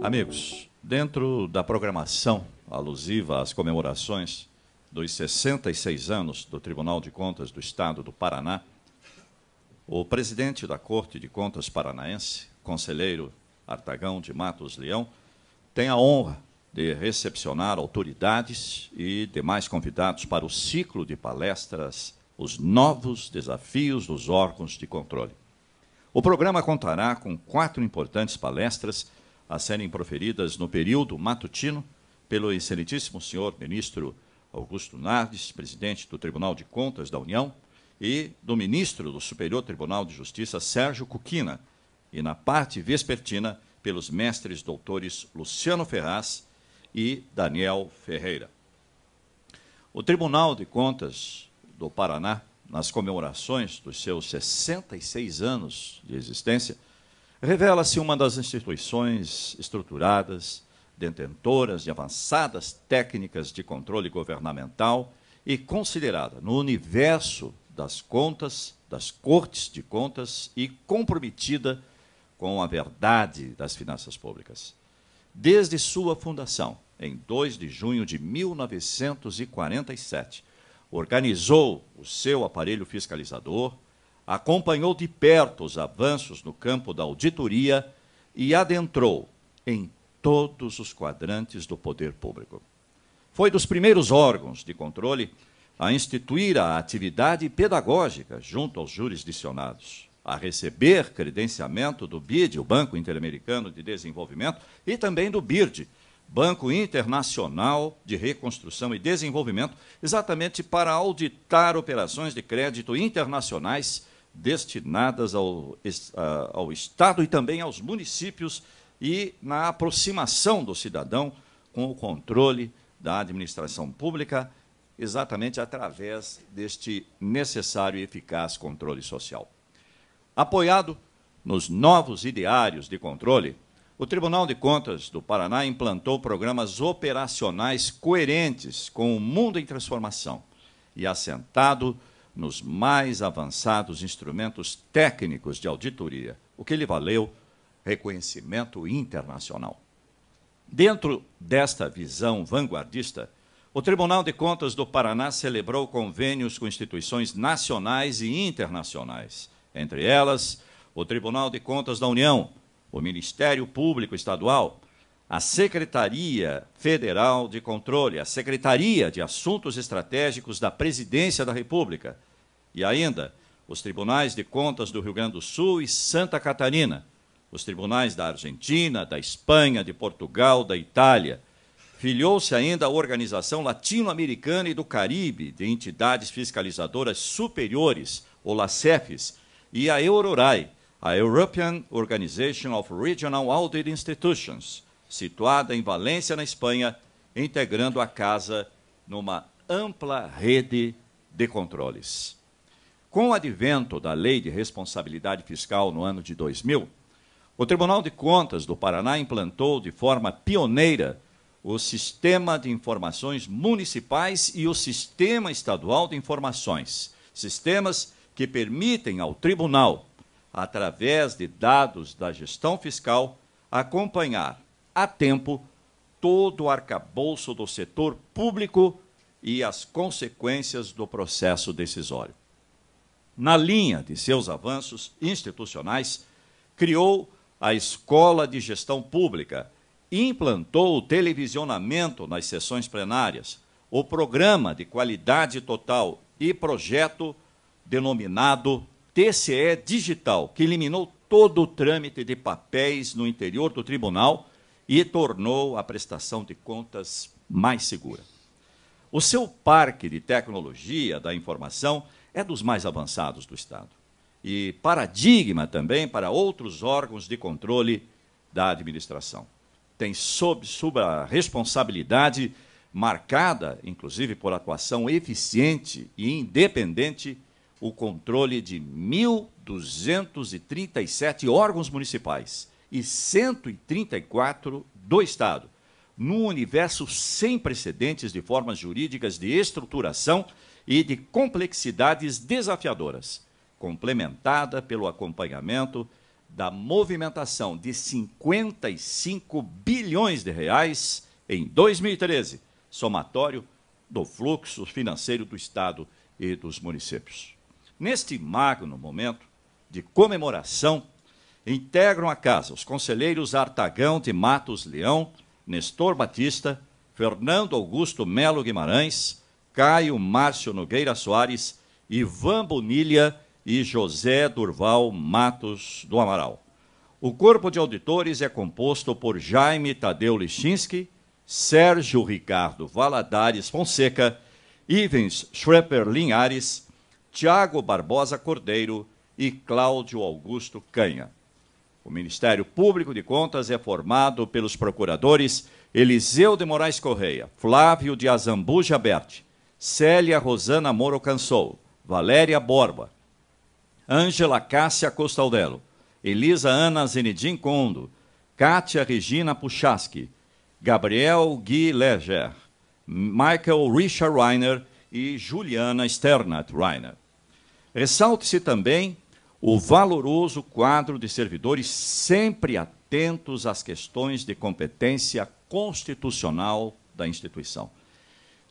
Amigos, dentro da programação alusiva às comemorações dos 66 anos do Tribunal de Contas do Estado do Paraná, o presidente da Corte de Contas Paranaense, conselheiro Artagão de Matos Leão, tem a honra de recepcionar autoridades e demais convidados para o ciclo de palestras Os Novos Desafios dos Órgãos de Controle. O programa contará com 4 importantes palestras a serem proferidas no período matutino pelo excelentíssimo senhor ministro Augusto Nardes, presidente do Tribunal de Contas da União, e do ministro do Superior Tribunal de Justiça, Sérgio Cuquina, e na parte vespertina pelos mestres doutores Luciano Ferraz e Daniel Ferreira. O Tribunal de Contas do Paraná, nas comemorações dos seus 66 anos de existência, revela-se uma das instituições estruturadas, detentoras de avançadas técnicas de controle governamental e considerada no universo das contas, das cortes de contas e comprometida com a verdade das finanças públicas. Desde sua fundação, em 2 de junho de 1947, organizou o seu aparelho fiscalizador, acompanhou de perto os avanços no campo da auditoria e adentrou em todos os quadrantes do poder público. Foi dos primeiros órgãos de controle a instituir a atividade pedagógica junto aos jurisdicionados, a receber credenciamento do BID, o Banco Interamericano de Desenvolvimento, e também do BIRD, Banco Internacional de Reconstrução e Desenvolvimento, exatamente para auditar operações de crédito internacionais destinadas ao Estado e também aos municípios e na aproximação do cidadão com o controle da administração pública, exatamente através deste necessário e eficaz controle social. Apoiado nos novos ideários de controle, o Tribunal de Contas do Paraná implantou programas operacionais coerentes com o mundo em transformação e assentado nos mais avançados instrumentos técnicos de auditoria, o que lhe valeu reconhecimento internacional. Dentro desta visão vanguardista, o Tribunal de Contas do Paraná celebrou convênios com instituições nacionais e internacionais, entre elas o Tribunal de Contas da União, o Ministério Público Estadual, a Secretaria Federal de Controle, a Secretaria de Assuntos Estratégicos da Presidência da República e ainda os Tribunais de Contas do Rio Grande do Sul e Santa Catarina, os tribunais da Argentina, da Espanha, de Portugal, da Itália. Filiou-se ainda a Organização Latino-Americana e do Caribe de Entidades Fiscalizadoras Superiores, ou LACEFES, e a Eurorai, a European Organization of Regional Audit Institutions, situada em Valência, na Espanha, integrando a casa numa ampla rede de controles. Com o advento da Lei de Responsabilidade Fiscal no ano de 2000, o Tribunal de Contas do Paraná implantou de forma pioneira o Sistema de Informações Municipais e o Sistema Estadual de Informações, sistemas que permitem ao Tribunal, através de dados da gestão fiscal, acompanhar a tempo todo o arcabouço do setor público e as consequências do processo decisório. Na linha de seus avanços institucionais, criou a Escola de Gestão Pública, implantou o televisionamento nas sessões plenárias, o Programa de Qualidade Total e projeto denominado TCE Digital, que eliminou todo o trâmite de papéis no interior do tribunal e tornou a prestação de contas mais segura. O seu parque de tecnologia da informação é dos mais avançados do Estado e paradigma também para outros órgãos de controle da administração. Tem sob sua responsabilidade, marcada, inclusive, por atuação eficiente e independente, o controle de 1.237 órgãos municipais e 134 do Estado, num universo sem precedentes de formas jurídicas de estruturação e de complexidades desafiadoras, complementada pelo acompanhamento da movimentação de 55 bilhões de reais em 2013, somatório do fluxo financeiro do Estado e dos municípios. Neste magno momento de comemoração, integram a casa os conselheiros Artagão de Matos Leão, Nestor Batista, Fernando Augusto Melo Guimarães, Caio Márcio Nogueira Soares, Ivan Bonilha e José Durval Matos do Amaral. O corpo de auditores é composto por Jaime Tadeu Lichinski, Sérgio Ricardo Valadares Fonseca, Ivens Schreper Linhares, Tiago Barbosa Cordeiro e Cláudio Augusto Canha. O Ministério Público de Contas é formado pelos procuradores Eliseu de Moraes Correia, Flávio de Azambuja Berti, Célia Rosana Moro Cansou, Valéria Borba, Ângela Cássia Costaldelo, Elisa Ana Zenidim Condo, Kátia Regina Puchaski, Gabriel Gui Leger, Michael Richard Reiner e Juliana Sternat Reiner. Ressalte-se também o valoroso quadro de servidores sempre atentos às questões de competência constitucional da instituição.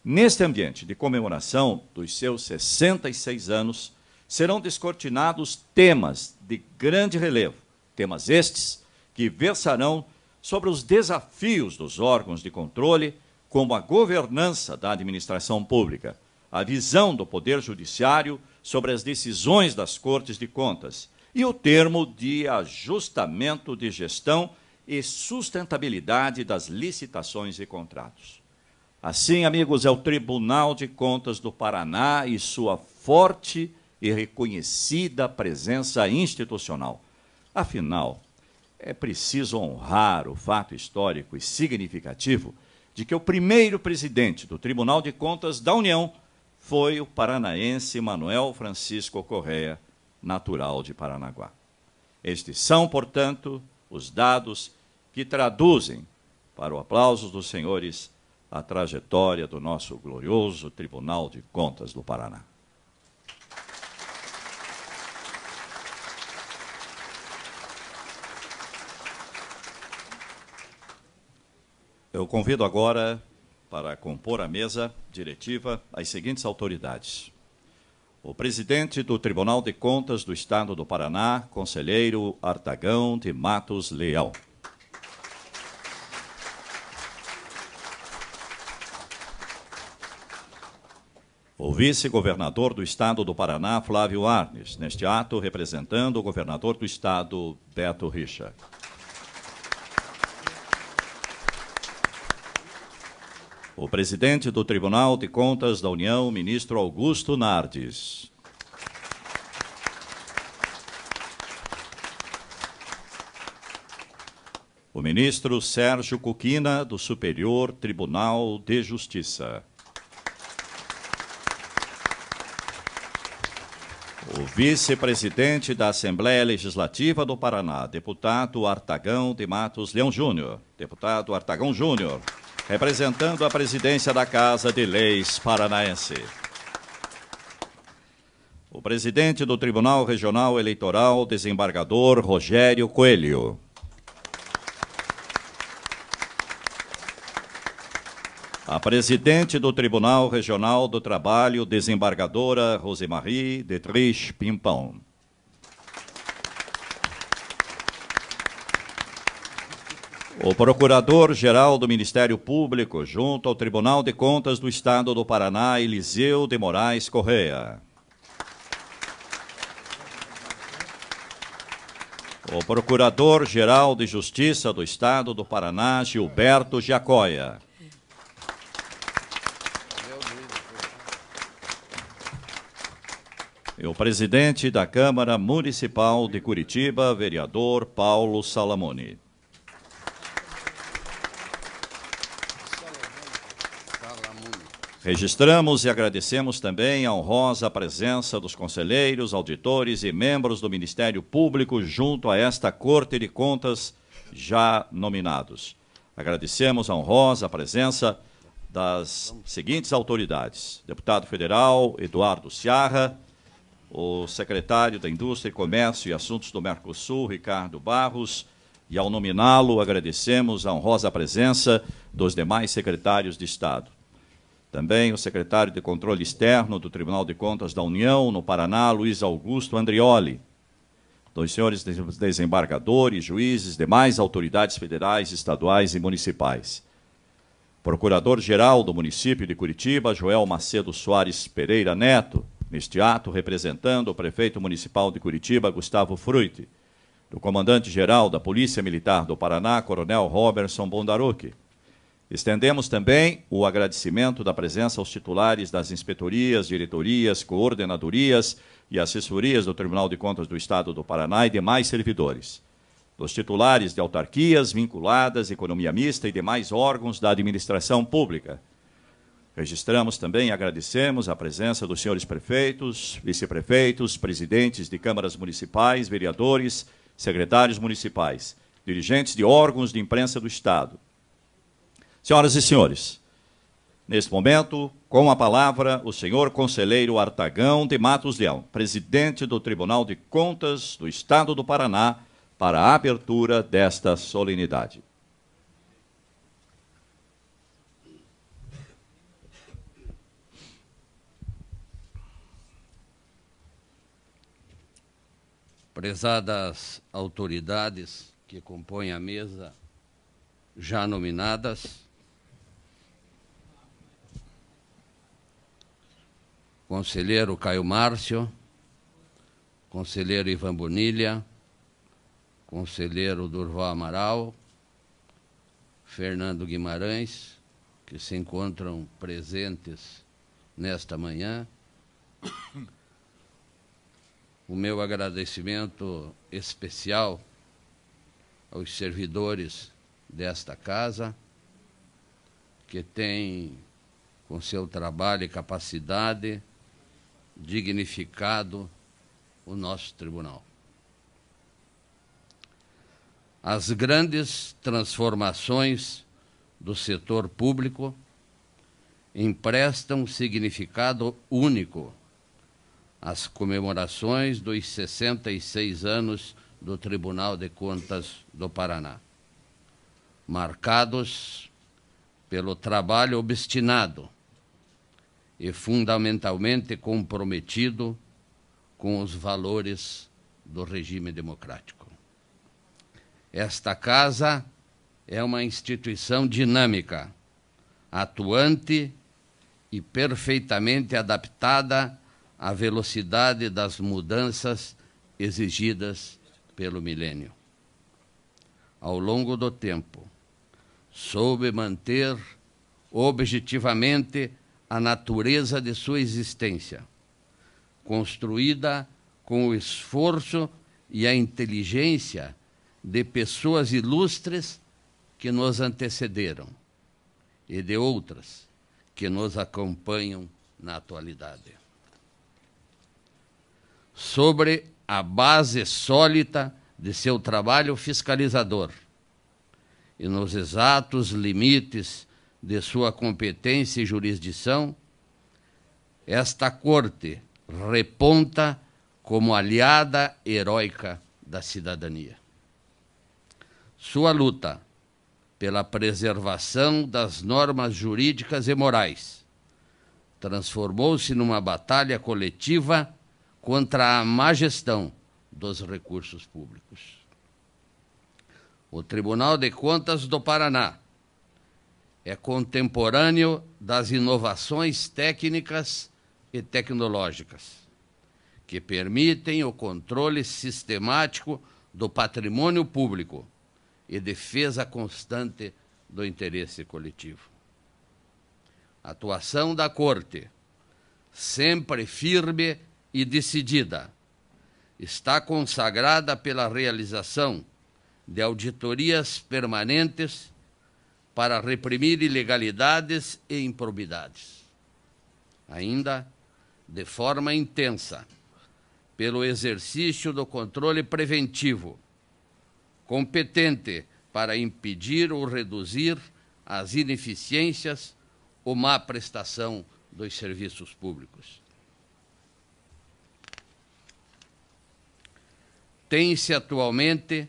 Neste ambiente de comemoração dos seus 66 anos, serão descortinados temas de grande relevo, temas estes que versarão sobre os desafios dos órgãos de controle, como a governança da administração pública, a visão do Poder Judiciário sobre as decisões das Cortes de Contas e o termo de ajustamento de gestão e sustentabilidade das licitações e contratos. Assim, amigos, é o Tribunal de Contas do Paraná e sua forte e reconhecida presença institucional. Afinal, é preciso honrar o fato histórico e significativo de que o primeiro presidente do Tribunal de Contas da União foi o paranaense Manuel Francisco Correia, natural de Paranaguá. Estes são, portanto, os dados que traduzem, para o aplauso dos senhores, a trajetória do nosso glorioso Tribunal de Contas do Paraná. Eu convido agora para compor a mesa diretiva as seguintes autoridades: o presidente do Tribunal de Contas do Estado do Paraná, conselheiro Artagão de Matos Leão. O vice-governador do Estado do Paraná, Flávio Arnes, neste ato representando o governador do Estado, Beto Richa. O presidente do Tribunal de Contas da União, ministro Augusto Nardes. O ministro Sérgio Cuquina, do Superior Tribunal de Justiça. O vice-presidente da Assembleia Legislativa do Paraná, deputado Artagão de Matos Leão Júnior. Deputado Artagão Júnior, representando a presidência da Casa de Leis Paranaense. O presidente do Tribunal Regional Eleitoral, desembargador Rogério Coelho. A presidente do Tribunal Regional do Trabalho, desembargadora Rosemarie Detrich Pimpão. O Procurador-Geral do Ministério Público, junto ao Tribunal de Contas do Estado do Paraná, Eliseu de Moraes Correia. O Procurador-Geral de Justiça do Estado do Paraná, Gilberto Giacoia. E o presidente da Câmara Municipal de Curitiba, vereador Paulo Salamone. Registramos e agradecemos também a honrosa presença dos conselheiros, auditores e membros do Ministério Público junto a esta Corte de Contas já nominados. Agradecemos a honrosa presença das seguintes autoridades: deputado federal Eduardo Ciarra, o secretário da Indústria, Comércio e Assuntos do Mercosul, Ricardo Barros, e ao nominá-lo agradecemos a honrosa presença dos demais secretários de Estado. Também o secretário de Controle Externo do Tribunal de Contas da União, no Paraná, Luiz Augusto Andrioli, dos senhores desembargadores, juízes, demais autoridades federais, estaduais e municipais. Procurador-Geral do município de Curitiba, Joel Macedo Soares Pereira Neto, neste ato representando o prefeito municipal de Curitiba, Gustavo Frutti, do comandante-geral da Polícia Militar do Paraná, Coronel Robertson Bondarucchi. Estendemos também o agradecimento da presença aos titulares das inspetorias, diretorias, coordenadorias e assessorias do Tribunal de Contas do Estado do Paraná e demais servidores, dos titulares de autarquias vinculadas, economia mista e demais órgãos da administração pública. Registramos também e agradecemos a presença dos senhores prefeitos, vice-prefeitos, presidentes de câmaras municipais, vereadores, secretários municipais, dirigentes de órgãos de imprensa do Estado. Senhoras e senhores, neste momento, com a palavra, o senhor conselheiro Artagão de Matos Leão, presidente do Tribunal de Contas do Estado do Paraná, para a abertura desta solenidade. Prezadas autoridades que compõem a mesa já nominadas, conselheiro Caio Márcio, conselheiro Ivan Bonilha, conselheiro Durval Amaral, Fernando Guimarães, que se encontram presentes nesta manhã. O meu agradecimento especial aos servidores desta casa, que têm, com seu trabalho e capacidade, dignificado o nosso tribunal. As grandes transformações do setor público emprestam significado único às comemorações dos 66 anos do Tribunal de Contas do Paraná, marcados pelo trabalho obstinado e fundamentalmente comprometido com os valores do regime democrático. Esta casa é uma instituição dinâmica, atuante e perfeitamente adaptada à velocidade das mudanças exigidas pelo milênio. Ao longo do tempo, soube manter objetivamente a natureza de sua existência, construída com o esforço e a inteligência de pessoas ilustres que nos antecederam e de outras que nos acompanham na atualidade. Sobre a base sólida de seu trabalho fiscalizador e nos exatos limites de sua competência e jurisdição, esta Corte reponta como aliada heróica da cidadania. Sua luta pela preservação das normas jurídicas e morais transformou-se numa batalha coletiva contra a má gestão dos recursos públicos. O Tribunal de Contas do Paraná é contemporâneo das inovações técnicas e tecnológicas que permitem o controle sistemático do patrimônio público e defesa constante do interesse coletivo. A atuação da Corte, sempre firme e decidida, está consagrada pela realização de auditorias permanentes para reprimir ilegalidades e improbidades. Ainda, de forma intensa, pelo exercício do controle preventivo, competente para impedir ou reduzir as ineficiências ou má prestação dos serviços públicos. tem-se atualmente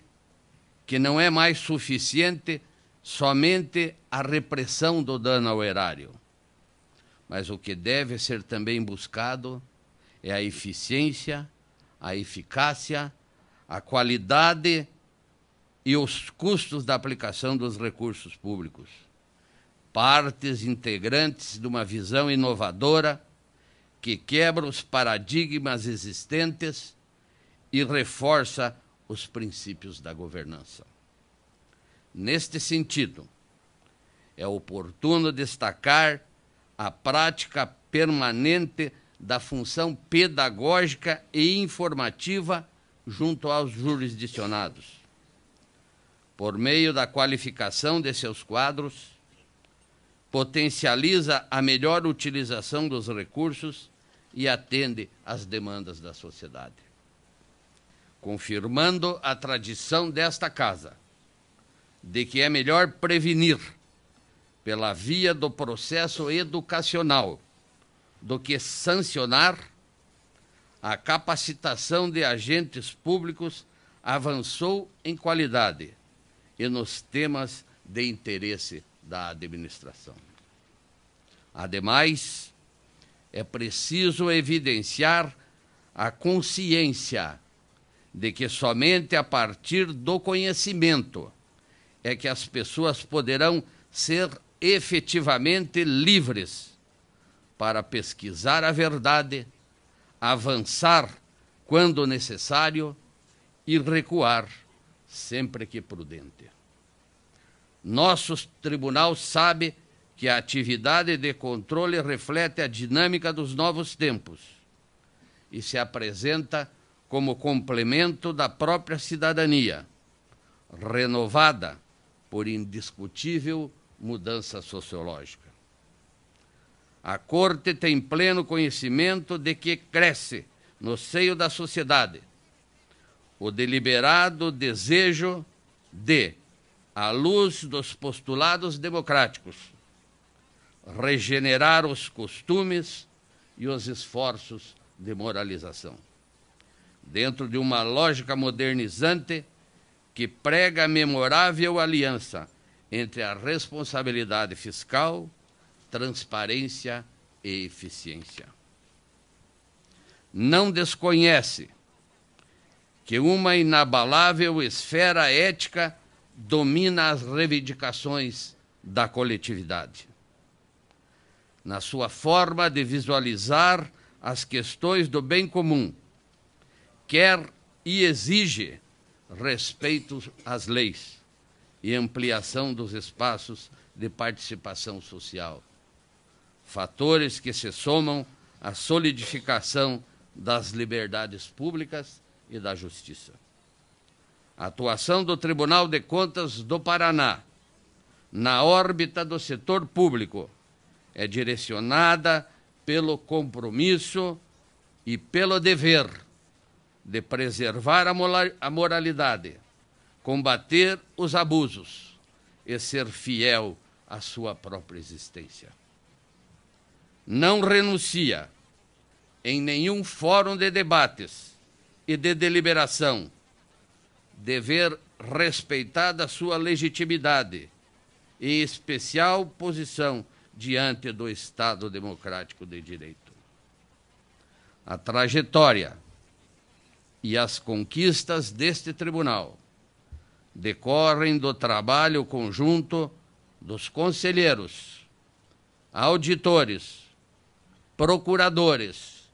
que não é mais suficiente somente a repressão do dano ao erário, mas o que deve ser também buscado é a eficiência, a eficácia, a qualidade e os custos da aplicação dos recursos públicos, partes integrantes de uma visão inovadora que quebra os paradigmas existentes e reforça os princípios da governança. Neste sentido, é oportuno destacar a prática permanente da função pedagógica e informativa junto aos jurisdicionados, por meio da qualificação de seus quadros, potencializa a melhor utilização dos recursos e atende às demandas da sociedade. Confirmando a tradição desta casa, de que é melhor prevenir pela via do processo educacional do que sancionar, a capacitação de agentes públicos avançou em qualidade e nos temas de interesse da administração. Ademais, é preciso evidenciar a consciência de que somente a partir do conhecimento é que as pessoas poderão ser efetivamente livres para pesquisar a verdade, avançar quando necessário e recuar sempre que prudente. Nosso tribunal sabe que a atividade de controle reflete a dinâmica dos novos tempos e se apresenta como complemento da própria cidadania, renovada por indiscutível mudança sociológica. A Corte tem pleno conhecimento de que cresce no seio da sociedade o deliberado desejo de, à luz dos postulados democráticos, regenerar os costumes e os esforços de moralização, dentro de uma lógica modernizante que prega a memorável aliança entre a responsabilidade fiscal, transparência e eficiência. Não desconhece que uma inabalável esfera ética domina as reivindicações da coletividade, na sua forma de visualizar as questões do bem comum, quer e exige respeito às leis e ampliação dos espaços de participação social, fatores que se somam à solidificação das liberdades públicas e da justiça. A atuação do Tribunal de Contas do Paraná na órbita do setor público é direcionada pelo compromisso e pelo dever de preservar a moralidade, combater os abusos e ser fiel à sua própria existência. Não renuncia em nenhum fórum de debates e de deliberação, dever respeitada a sua legitimidade e especial posição diante do Estado Democrático de Direito. A trajetória e as conquistas deste tribunal decorrem do trabalho conjunto dos conselheiros, auditores, procuradores,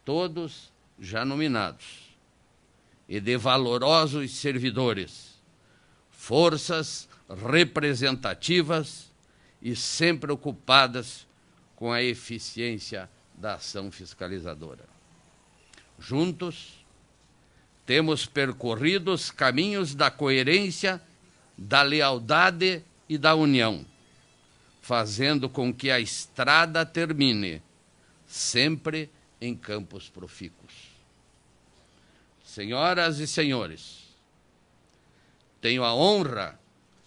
todos já nominados, e de valorosos servidores, forças representativas e sempre ocupadas com a eficiência da ação fiscalizadora. Juntos, temos percorrido os caminhos da coerência, da lealdade e da união, fazendo com que a estrada termine sempre em campos profícuos. Senhoras e senhores, tenho a honra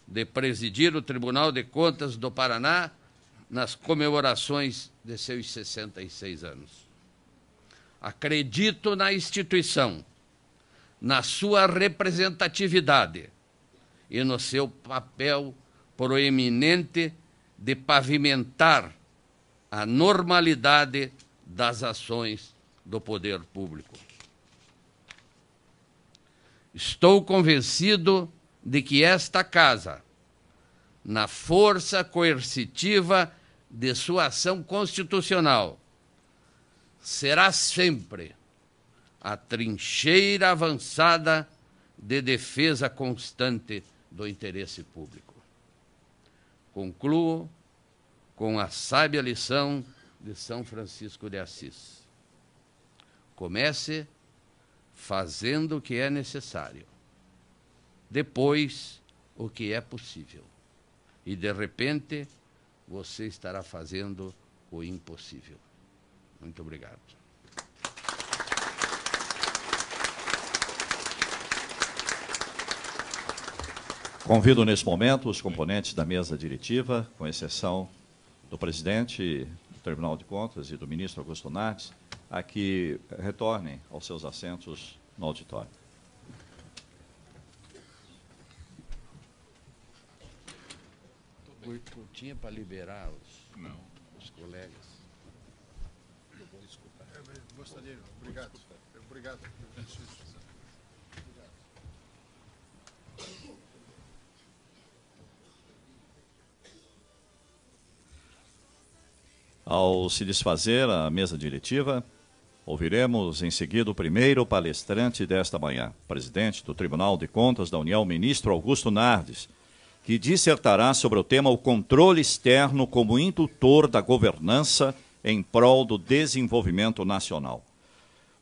de presidir o Tribunal de Contas do Paraná nas comemorações de seus 66 anos. Acredito na instituição, na sua representatividade e no seu papel proeminente de pavimentar a normalidade das ações do poder público. Estou convencido de que esta Casa, na força coercitiva de sua ação constitucional, será sempre a trincheira avançada de defesa constante do interesse público. Concluo com a sábia lição de São Francisco de Assis. Comece fazendo o que é necessário, depois o que é possível, e de repente você estará fazendo o impossível. Muito obrigado. Convido nesse momento os componentes da mesa diretiva, com exceção do presidente do Tribunal de Contas e do ministro Augusto Nardes, a que retornem aos seus assentos no auditório. Tinha para liberar os colegas. Desculpa. Gostaria. Obrigado. Obrigado. Ao se desfazer a mesa diretiva, ouviremos em seguida o primeiro palestrante desta manhã, presidente do Tribunal de Contas da União, ministro Augusto Nardes, que dissertará sobre o tema o controle externo como indutor da governança em prol do desenvolvimento nacional.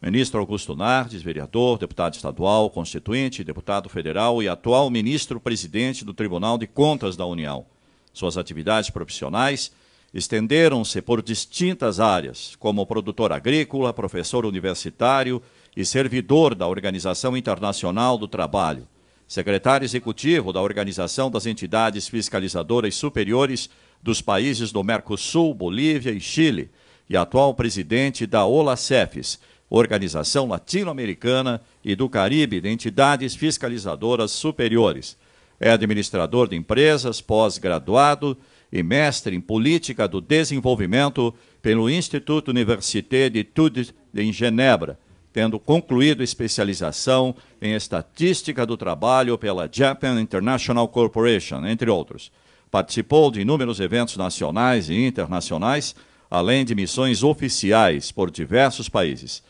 Ministro Augusto Nardes, vereador, deputado estadual, constituinte, deputado federal e atual ministro-presidente do Tribunal de Contas da União. Suas atividades profissionais estenderam-se por distintas áreas, como produtor agrícola, professor universitário e servidor da Organização Internacional do Trabalho, secretário executivo da Organização das Entidades Fiscalizadoras Superiores dos países do Mercosul, Bolívia e Chile, e atual presidente da OLACEFES, Organização Latino-Americana e do Caribe de Entidades Fiscalizadoras Superiores. É administrador de empresas, pós-graduado e mestre em Política do Desenvolvimento pelo Instituto Université d'Études em Genebra, tendo concluído especialização em Estatística do Trabalho pela Japan International Corporation, entre outros. Participou de inúmeros eventos nacionais e internacionais, além de missões oficiais por diversos países.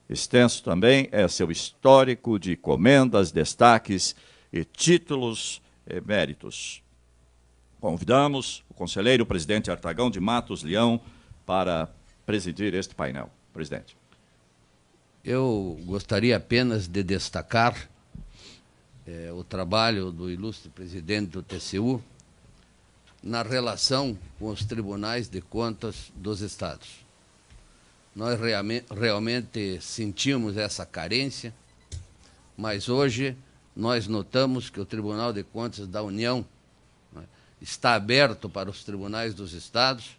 Extenso também é seu histórico de comendas, destaques e títulos eméritos. Convidamos o conselheiro presidente Artagão de Matos Leão para presidir este painel. Presidente. Eu gostaria apenas de destacar o trabalho do ilustre presidente do TCU na relação com os tribunais de contas dos estados. Nós realmente sentimos essa carência, mas hoje nós notamos que o Tribunal de Contas da União está aberto para os tribunais dos estados,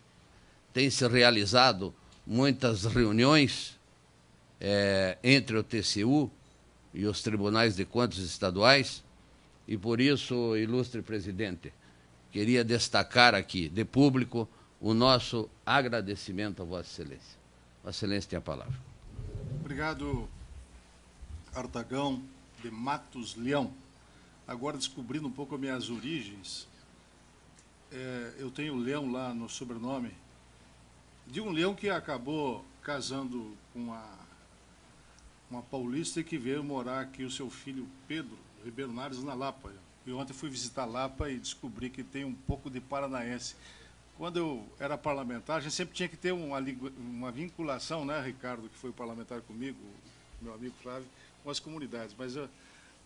tem se realizado muitas reuniões entre o TCU e os tribunais de contas estaduais, e por isso, ilustre presidente, queria destacar aqui, de público, o nosso agradecimento a Vossa Excelência. Vossa Excelência tem a palavra. Obrigado, Artagão de Matos Leão. Agora, descobrindo um pouco as minhas origens, eu tenho Leão lá no sobrenome, de um leão que acabou casando com uma paulista e que veio morar aqui, o seu filho Pedro Ribeiro Nares, na Lapa. E ontem fui visitar Lapa e descobri que tem um pouco de paranaense. Quando eu era parlamentar, a gente sempre tinha que ter uma vinculação, né, Ricardo, que foi parlamentar comigo, meu amigo Flávio, com as comunidades. Mas eu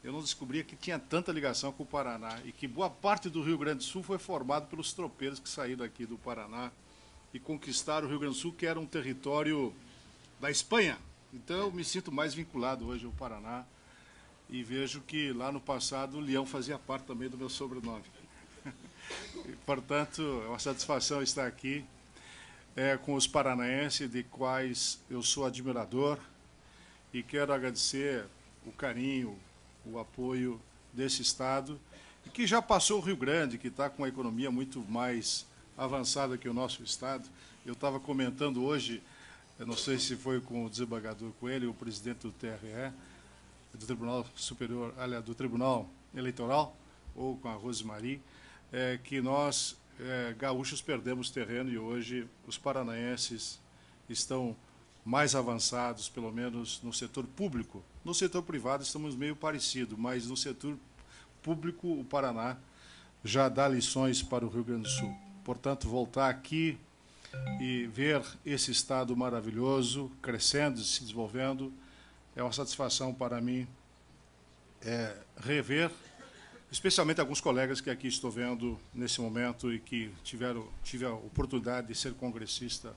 não descobria que tinha tanta ligação com o Paraná e que boa parte do Rio Grande do Sul foi formado pelos tropeiros que saíram daqui do Paraná e conquistaram o Rio Grande do Sul, que era um território da Espanha. Então eu me sinto mais vinculado hoje ao Paraná e vejo que lá no passado o Leão fazia parte também do meu sobrenome. E, portanto, é uma satisfação estar aqui com os paranaenses, de quais eu sou admirador, e quero agradecer o carinho, o apoio desse Estado, e que já passou o Rio Grande, que está com uma economia muito mais avançada que o nosso Estado. Eu estava comentando hoje, eu não sei se foi com o desembargador Coelho, o presidente do TRE, do Tribunal Superior, aliás, do Tribunal Eleitoral, ou com a Rosemary, que nós, gaúchos, perdemos terreno e hoje os paranaenses estão mais avançados, pelo menos no setor público. No setor privado estamos meio parecidos, mas no setor público o Paraná já dá lições para o Rio Grande do Sul. Portanto, voltar aqui e ver esse estado maravilhoso, crescendo, se desenvolvendo, é uma satisfação para mim rever, especialmente alguns colegas que aqui estou vendo nesse momento e que tive a oportunidade de ser congressista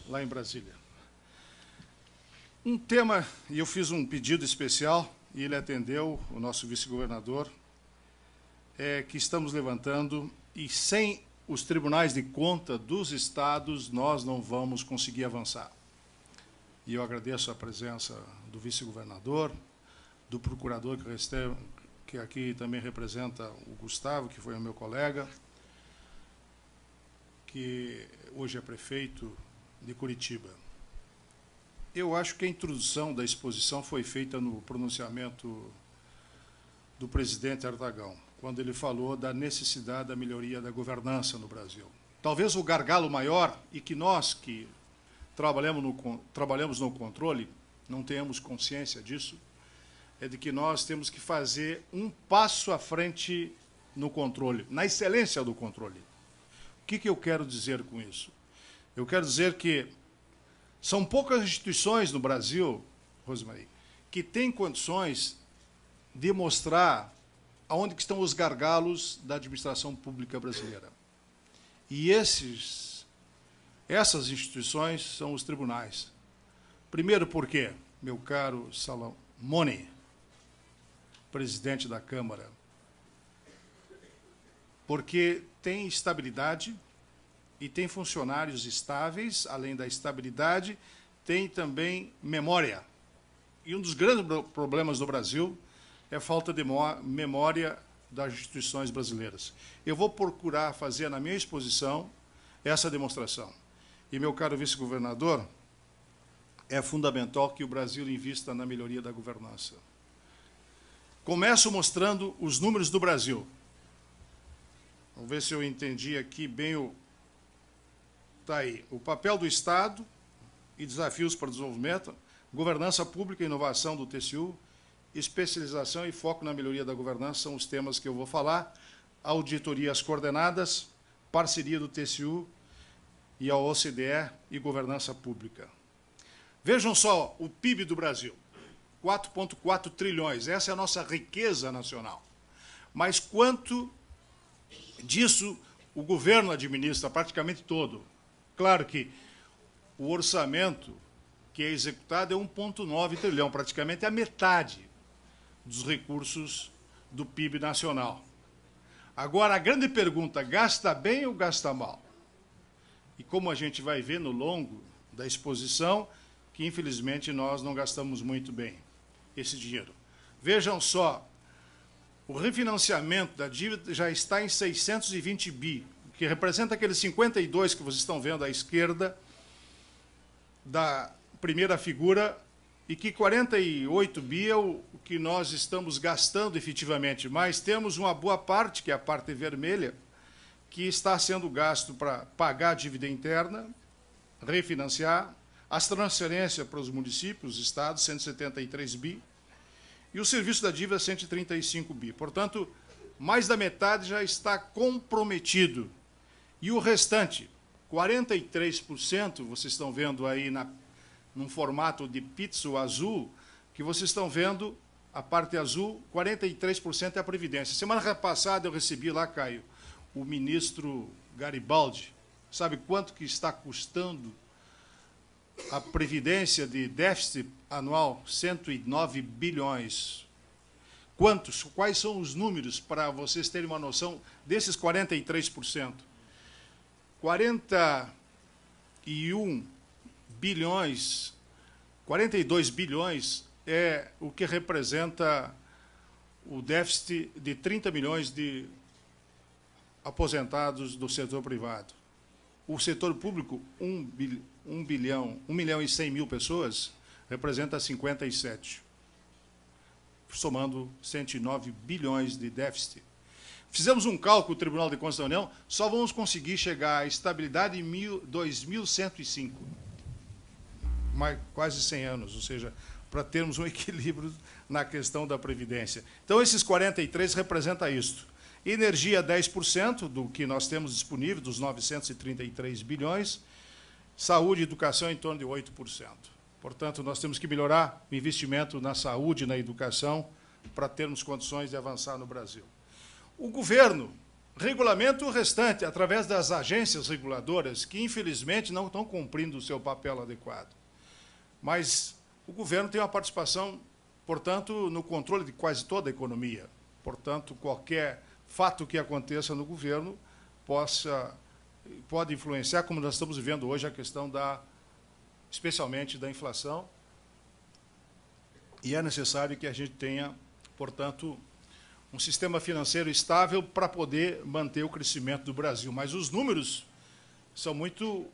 lá em Brasília. Um tema, e eu fiz um pedido especial, e ele atendeu, o nosso vice-governador, que estamos levantando, e sem os tribunais de conta dos estados, nós não vamos conseguir avançar. E eu agradeço a presença do vice-governador, do procurador que aqui também representa o Gustavo, que foi o meu colega, que hoje é prefeito de Curitiba. Eu acho que a introdução da exposição foi feita no pronunciamento do presidente Artagão, quando ele falou da necessidade da melhoria da governança no Brasil. Talvez o gargalo maior, e que nós que trabalhamos no controle, não tenhamos consciência disso, é de que nós temos que fazer um passo à frente no controle, na excelência do controle. O que eu quero dizer com isso? Eu quero dizer que são poucas instituições no Brasil, Rosemary, que têm condições de mostrar aonde que estão os gargalos da administração pública brasileira. E essas instituições são os tribunais. Primeiro porque, meu caro Salamone, presidente da Câmara, porque tem estabilidade e tem funcionários estáveis, além da estabilidade, tem também memória. E um dos grandes problemas do Brasil é a falta de memória das instituições brasileiras. Eu vou procurar fazer na minha exposição essa demonstração. E, meu caro vice-governador, é fundamental que o Brasil invista na melhoria da governança. Começo mostrando os números do Brasil. Vamos ver se eu entendi aqui bem o... Está aí. O papel do Estado e desafios para o desenvolvimento, governança pública e inovação do TCU, especialização e foco na melhoria da governança são os temas que eu vou falar, auditorias coordenadas, parceria do TCU e a OCDE e governança pública. Vejam só o PIB do Brasil, 4,4 trilhões, essa é a nossa riqueza nacional. Mas quanto disso o governo administra? Praticamente todo. Claro que o orçamento que é executado é 1,9 trilhão, praticamente a metade dos recursos do PIB nacional. Agora, a grande pergunta, gasta bem ou gasta mal? E como a gente vai ver no longo da exposição, que infelizmente nós não gastamos muito bem esse dinheiro. Vejam só, o refinanciamento da dívida já está em 620 bi, que representa aqueles 52 que vocês estão vendo à esquerda da primeira figura, e que 48 bi é o que nós estamos gastando efetivamente, mas temos uma boa parte, que é a parte vermelha, que está sendo gasto para pagar a dívida interna, refinanciar, as transferências para os municípios, os estados, 173 bi, e o serviço da dívida, 135 bi. Portanto, mais da metade já está comprometido. E o restante, 43%, vocês estão vendo aí num formato de pizza azul, que vocês estão vendo, a parte azul, 43% é a Previdência. Semana passada eu recebi lá, Caio, o ministro Garibaldi. Sabe quanto que está custando a Previdência de déficit anual? 109 bilhões. Quais são os números para vocês terem uma noção desses 43%? 42 bilhões é o que representa o déficit de 30 milhões de aposentados do setor privado. O setor público, 1 milhão e 100 mil pessoas, representa 57, somando 109 bilhões de déficit. Fizemos um cálculo, o Tribunal de Contas da União, só vamos conseguir chegar à estabilidade em 2105, quase 100 anos, ou seja, para termos um equilíbrio na questão da Previdência. Então, esses 43 representam isto. Energia, 10% do que nós temos disponível, dos 933 bilhões. Saúde e educação, em torno de 8%. Portanto, nós temos que melhorar o investimento na saúde e na educação para termos condições de avançar no Brasil. O governo regulamenta o restante através das agências reguladoras, que, infelizmente, não estão cumprindo o seu papel adequado. Mas o governo tem uma participação, portanto, no controle de quase toda a economia. Portanto, qualquer fato que aconteça no governo pode influenciar, como nós estamos vivendo hoje, a questão especialmente da inflação. E é necessário que a gente tenha, portanto, um sistema financeiro estável para poder manter o crescimento do Brasil. Mas os números são muito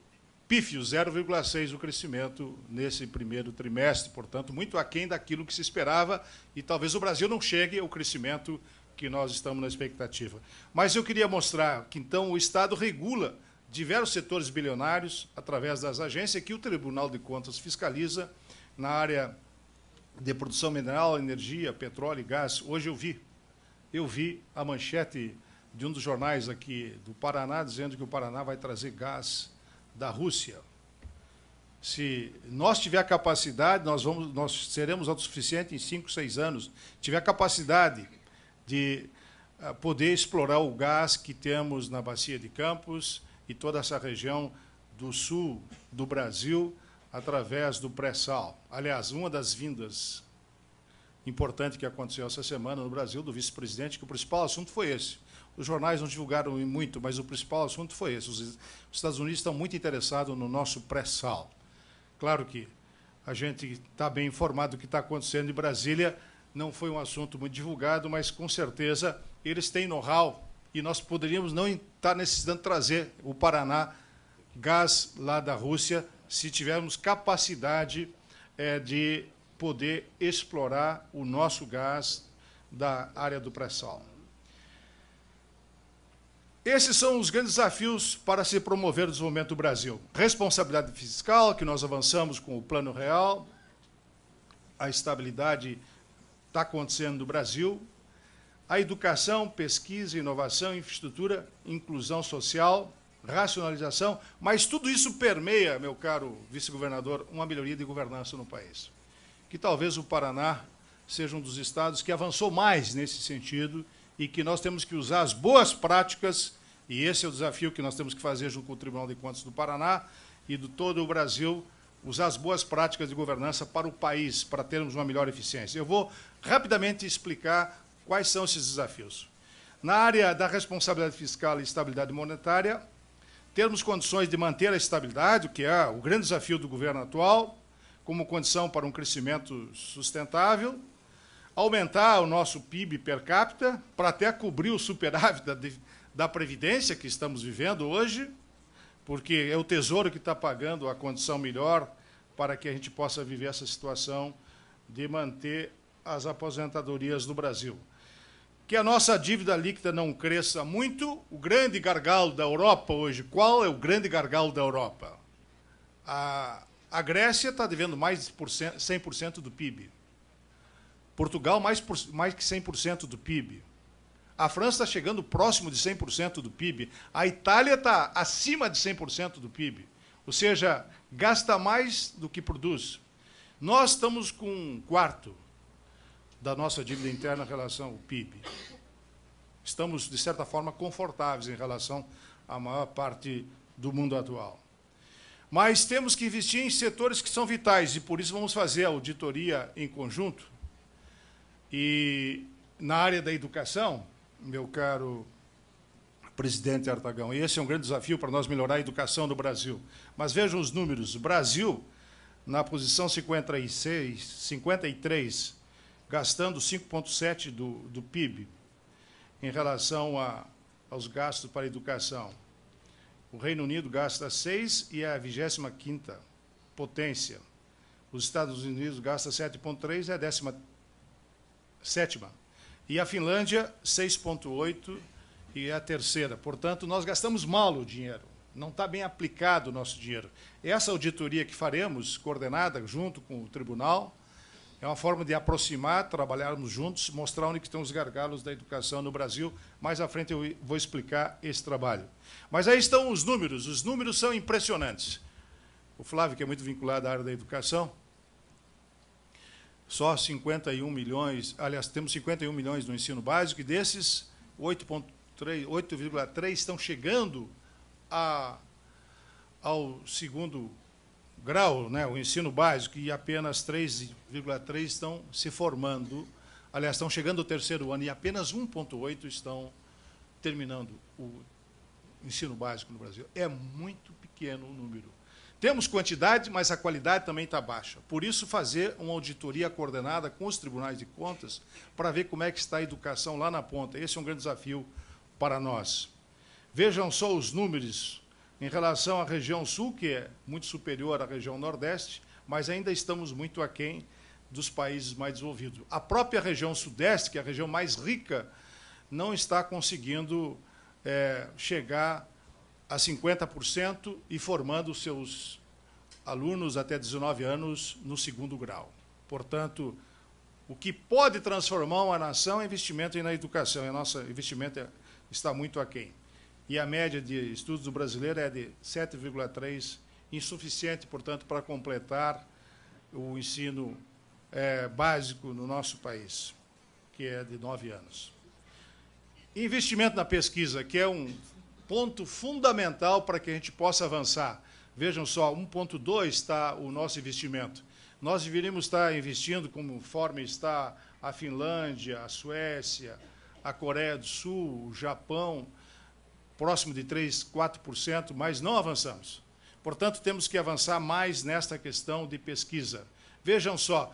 pífios, 0,6% o crescimento nesse primeiro trimestre, portanto, muito aquém daquilo que se esperava, e talvez o Brasil não chegue ao crescimento que nós estamos na expectativa. Mas eu queria mostrar que, então, o Estado regula diversos setores bilionários através das agências que o Tribunal de Contas fiscaliza na área de produção mineral, energia, petróleo e gás. Hoje eu vi a manchete de um dos jornais aqui do Paraná dizendo que o Paraná vai trazer gás da Rússia. Se nós tiver capacidade, nós seremos autossuficientes em 5, 6 anos. Tiver capacidade de poder explorar o gás que temos na Bacia de Campos e toda essa região do sul do Brasil, através do pré-sal. Aliás, uma das vindas importantes que aconteceu essa semana no Brasil, do vice-presidente, que o principal assunto foi esse. Os jornais não divulgaram muito, mas o principal assunto foi esse. Os Estados Unidos estão muito interessados no nosso pré-sal. Claro que a gente está bem informado do que está acontecendo em Brasília. Não foi um assunto muito divulgado, mas, com certeza, eles têm know-how e nós poderíamos não estar necessitando trazer o Paraná gás lá da Rússia se tivermos capacidade de poder explorar o nosso gás da área do pré-sal. Esses são os grandes desafios para se promover o desenvolvimento do Brasil. Responsabilidade fiscal, que nós avançamos com o Plano Real, a estabilidade está acontecendo no Brasil, a educação, pesquisa, inovação, infraestrutura, inclusão social, racionalização, mas tudo isso permeia, meu caro vice-governador, uma melhoria de governança no país. Que talvez o Paraná seja um dos estados que avançou mais nesse sentido e que nós temos que usar as boas práticas, e esse é o desafio que nós temos que fazer junto com o Tribunal de Contas do Paraná e de todo o Brasil, usar as boas práticas de governança para o país, para termos uma melhor eficiência. Eu vou rapidamente explicar quais são esses desafios. Na área da responsabilidade fiscal e estabilidade monetária, termos condições de manter a estabilidade, o que é o grande desafio do governo atual, como condição para um crescimento sustentável, aumentar o nosso PIB per capita, para até cobrir o superávit da Previdência que estamos vivendo hoje, porque é o Tesouro que está pagando a condição melhor para que a gente possa viver essa situação de manter as aposentadorias no Brasil. Que a nossa dívida líquida não cresça muito. O grande gargalo da Europa hoje, qual é o grande gargalo da Europa? A Grécia está devendo mais de 100% do PIB. Portugal, mais que 100% do PIB. A França está chegando próximo de 100% do PIB. A Itália está acima de 100% do PIB. Ou seja, gasta mais do que produz. Nós estamos com 1/4 da nossa dívida interna em relação ao PIB. Estamos, de certa forma, confortáveis em relação à maior parte do mundo atual. Mas temos que investir em setores que são vitais, e por isso vamos fazer a auditoria em conjunto. E na área da educação, meu caro presidente Artagão, esse é um grande desafio para nós melhorar a educação no Brasil. Mas vejam os números. O Brasil na posição 53, gastando 5,7% do PIB em relação aos gastos para a educação. O Reino Unido gasta 6% e é a 25ª potência. Os Estados Unidos gasta 7,3% e é a 17ª. E a Finlândia, 6,8% e é a 3ª. Portanto, nós gastamos mal o dinheiro. Não está bem aplicado o nosso dinheiro. Essa auditoria que faremos, coordenada junto com o tribunal, é uma forma de aproximar, trabalharmos juntos, mostrar onde estão os gargalos da educação no Brasil. Mais à frente eu vou explicar esse trabalho. Mas aí estão os números são impressionantes. O Flávio, que é muito vinculado à área da educação, só 51 milhões, aliás, temos 51 milhões no ensino básico, e desses, 8,3 estão chegando ao segundo grau, né, o ensino básico, e apenas 3,3 estão se formando, aliás, estão chegando ao terceiro ano, e apenas 1,8 estão terminando o ensino básico no Brasil. É muito pequeno o número. Temos quantidade, mas a qualidade também está baixa. Por isso, fazer uma auditoria coordenada com os tribunais de contas para ver como é que está a educação lá na ponta. Esse é um grande desafio para nós. Vejam só os números em relação à região sul, que é muito superior à região nordeste, mas ainda estamos muito aquém dos países mais desenvolvidos. A própria região sudeste, que é a região mais rica, não está conseguindo chegar a 50% e formando seus alunos até 19 anos no segundo grau. Portanto, o que pode transformar uma nação é investimento na educação, e o nosso investimento está muito aquém. E a média de estudos do brasileiro é de 7,3, insuficiente, portanto, para completar o ensino básico no nosso país, que é de 9 anos. Investimento na pesquisa, que é um ponto fundamental para que a gente possa avançar. Vejam só, 1,2 está o nosso investimento. Nós deveríamos estar investindo, conforme está a Finlândia, a Suécia, a Coreia do Sul, o Japão, próximo de 3%, 4%, mas não avançamos. Portanto, temos que avançar mais nesta questão de pesquisa. Vejam só,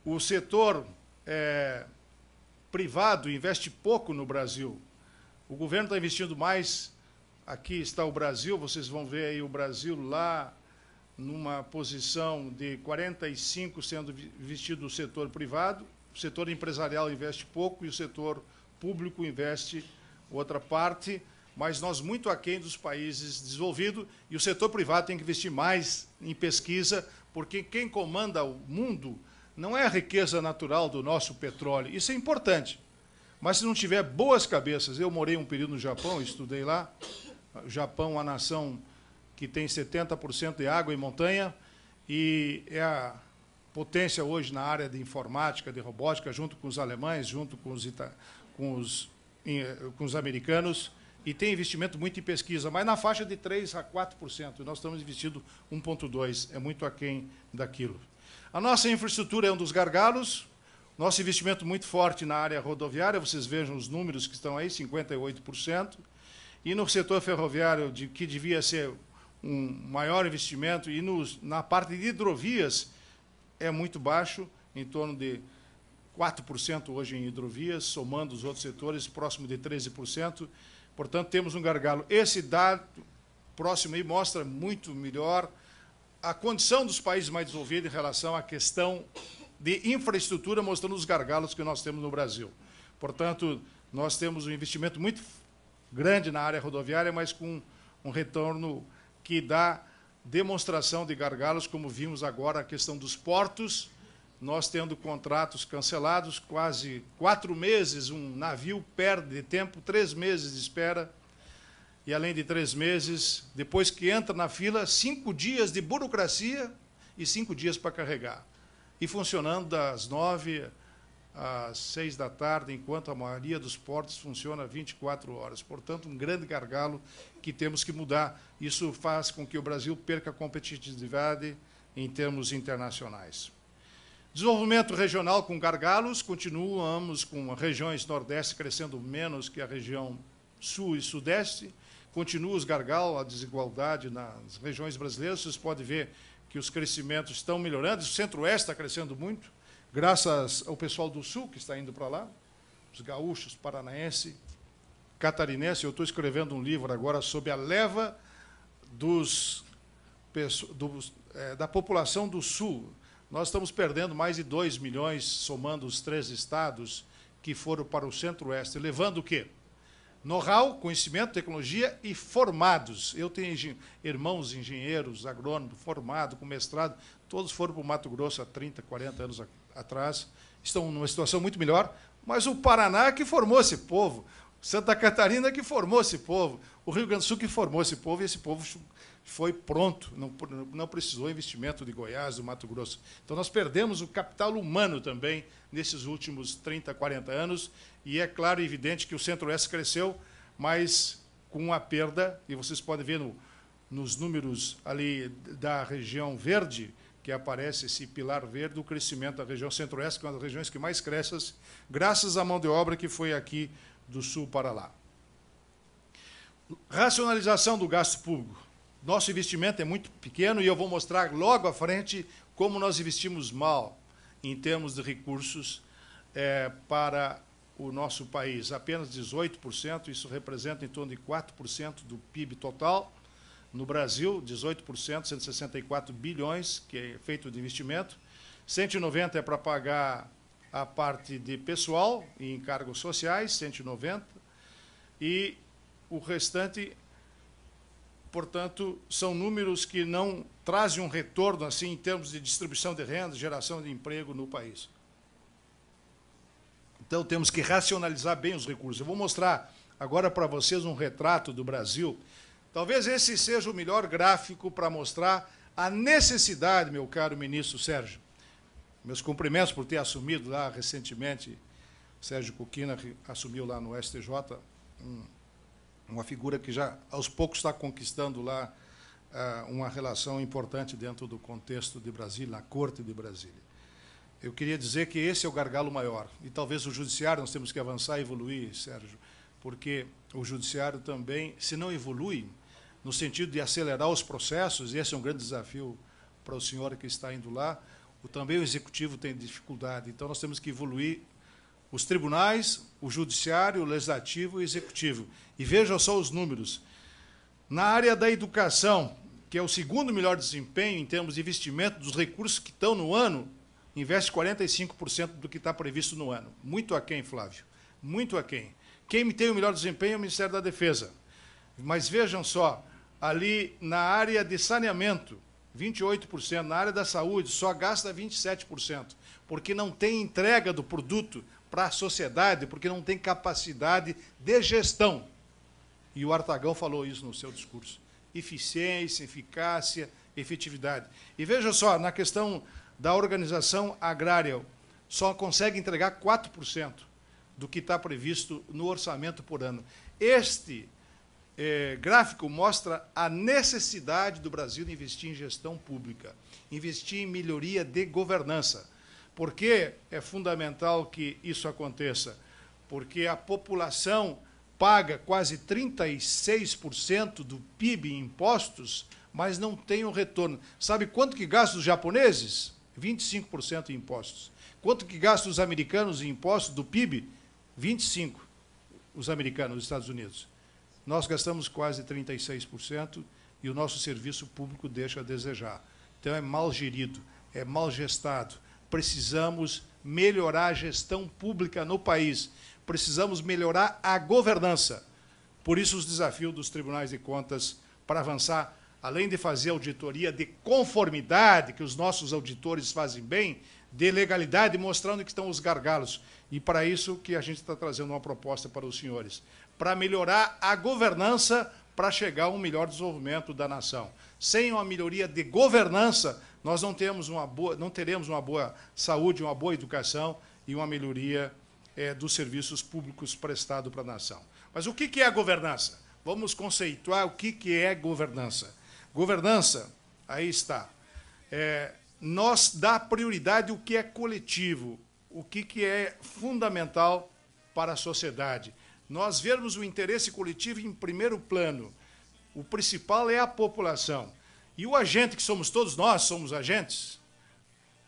o setor privado investe pouco no Brasil. O governo está investindo mais. Aqui está o Brasil, vocês vão ver aí o Brasil lá numa posição de 45 sendo investido no setor privado, o setor empresarial investe pouco e o setor público investe outra parte, mas nós muito aquém dos países desenvolvidos, e o setor privado tem que investir mais em pesquisa, porque quem comanda o mundo não é a riqueza natural do nosso petróleo. Isso é importante. Mas se não tiver boas cabeças, eu morei um período no Japão, estudei lá. O Japão é uma nação que tem 70% de água e montanha, e é a potência hoje na área de informática, de robótica, junto com os alemães, junto com os americanos, e tem investimento muito em pesquisa, mas na faixa de 3% a 4%. E nós estamos investindo 1,2%, é muito aquém daquilo. A nossa infraestrutura é um dos gargalos. Nosso investimento muito forte na área rodoviária, vocês vejam os números que estão aí, 58%. E no setor ferroviário, que devia ser um maior investimento, e na parte de hidrovias é muito baixo, em torno de 4% hoje em hidrovias, somando os outros setores, próximo de 13%. Portanto, temos um gargalo. Esse dado próximo aí mostra muito melhor a condição dos países mais desenvolvidos em relação à questão de infraestrutura, mostrando os gargalos que nós temos no Brasil. Portanto, nós temos um investimento muito grande na área rodoviária, mas com um retorno que dá demonstração de gargalos, como vimos agora a questão dos portos, nós tendo contratos cancelados, quase 4 meses, um navio perde tempo, 3 meses de espera, e além de 3 meses, depois que entra na fila, 5 dias de burocracia e 5 dias para carregar. E funcionando das 9 às 6 da tarde, enquanto a maioria dos portos funciona 24 horas. Portanto, um grande gargalo que temos que mudar. Isso faz com que o Brasil perca competitividade em termos internacionais. Desenvolvimento regional com gargalos, continuamos com regiões nordeste crescendo menos que a região sul e sudeste, continua os gargalos, a desigualdade nas regiões brasileiras. Vocês podem ver que os crescimentos estão melhorando, o Centro-Oeste está crescendo muito, graças ao pessoal do Sul que está indo para lá, os gaúchos, paranaense, catarinense. Eu estou escrevendo um livro agora sobre a leva da população do Sul. Nós estamos perdendo mais de 2 milhões, somando os 3 estados que foram para o Centro-Oeste, levando o quê? Know-how, conhecimento, tecnologia e formados. Eu tenho irmãos engenheiros, agrônomos, formados, com mestrado, todos foram para o Mato Grosso há 30, 40 anos atrás, estão numa situação muito melhor, mas o Paraná que formou esse povo, Santa Catarina que formou esse povo, o Rio Grande do Sul que formou esse povo, e esse povo foi pronto, não precisou investimento de Goiás, do Mato Grosso. Então, nós perdemos o capital humano também nesses últimos 30, 40 anos, e é claro e evidente que o Centro-Oeste cresceu, mas com a perda, e vocês podem ver nos números ali da região verde, que aparece esse pilar verde, o crescimento da região Centro-Oeste, que é uma das regiões que mais cresce, graças à mão de obra que foi aqui do Sul para lá. Racionalização do gasto público. Nosso investimento é muito pequeno e eu vou mostrar logo à frente como nós investimos mal em termos de recursos para o nosso país. Apenas 18%, isso representa em torno de 4% do PIB total. No Brasil, 18%, 164 bilhões, que é feito de investimento. 190 é para pagar a parte de pessoal e encargos sociais, 190. E o restante, portanto, são números que não trazem um retorno assim em termos de distribuição de renda, geração de emprego no país. Então, temos que racionalizar bem os recursos. Eu vou mostrar agora para vocês um retrato do Brasil. Talvez esse seja o melhor gráfico para mostrar a necessidade, meu caro ministro Sérgio. Meus cumprimentos por ter assumido lá recentemente, Sérgio Coquina assumiu lá no STJ, uma figura que já aos poucos está conquistando lá uma relação importante dentro do contexto de Brasília, na Corte de Brasília. Eu queria dizer que esse é o gargalo maior. E talvez o Judiciário, nós temos que avançar e evoluir, Sérgio, porque o Judiciário também, se não evolui, no sentido de acelerar os processos, e esse é um grande desafio para o senhor que está indo lá, também o Executivo tem dificuldade. Então, nós temos que evoluir os tribunais, o Judiciário, o Legislativo e o Executivo. E vejam só os números. Na área da educação, que é o segundo melhor desempenho em termos de investimento dos recursos que estão no ano, investe 45% do que está previsto no ano. Muito aquém, Flávio, muito aquém. Quem tem o melhor desempenho é o Ministério da Defesa. Mas vejam só, ali na área de saneamento, 28%, na área da saúde, só gasta 27%, porque não tem entrega do produto para a sociedade, porque não tem capacidade de gestão. E o Artagão falou isso no seu discurso. Eficiência, eficácia, efetividade. E veja só, na questão da organização agrária, só consegue entregar 4% do que está previsto no orçamento por ano. Este gráfico mostra a necessidade do Brasil de investir em gestão pública, investir em melhoria de governança. Por que é fundamental que isso aconteça? Porque a população paga quase 36% do PIB em impostos, mas não tem um retorno. Sabe quanto que gastam os japoneses? 25% em impostos. Quanto que gastam os americanos em impostos do PIB? 25%, os americanos, os Estados Unidos. Nós gastamos quase 36% e o nosso serviço público deixa a desejar. Então, é mal gerido, é mal gestado. Precisamos melhorar a gestão pública no país. Precisamos melhorar a governança. Por isso, os desafios dos tribunais de contas para avançar, além de fazer auditoria de conformidade, que os nossos auditores fazem bem, de legalidade, mostrando que estão os gargalos. E para isso que a gente está trazendo uma proposta para os senhores, para melhorar a governança, para chegar a um melhor desenvolvimento da nação. Sem uma melhoria de governança, nós não teremos uma boa saúde, uma boa educação e uma melhoria dos serviços públicos prestados para a nação. Mas o que é a governança? Vamos conceituar o que é governança. Governança, aí está, nós dá prioridade ao que é coletivo, o que é fundamental para a sociedade. Nós vermos o interesse coletivo em primeiro plano. O principal é a população. E o agente, que somos todos nós, somos agentes.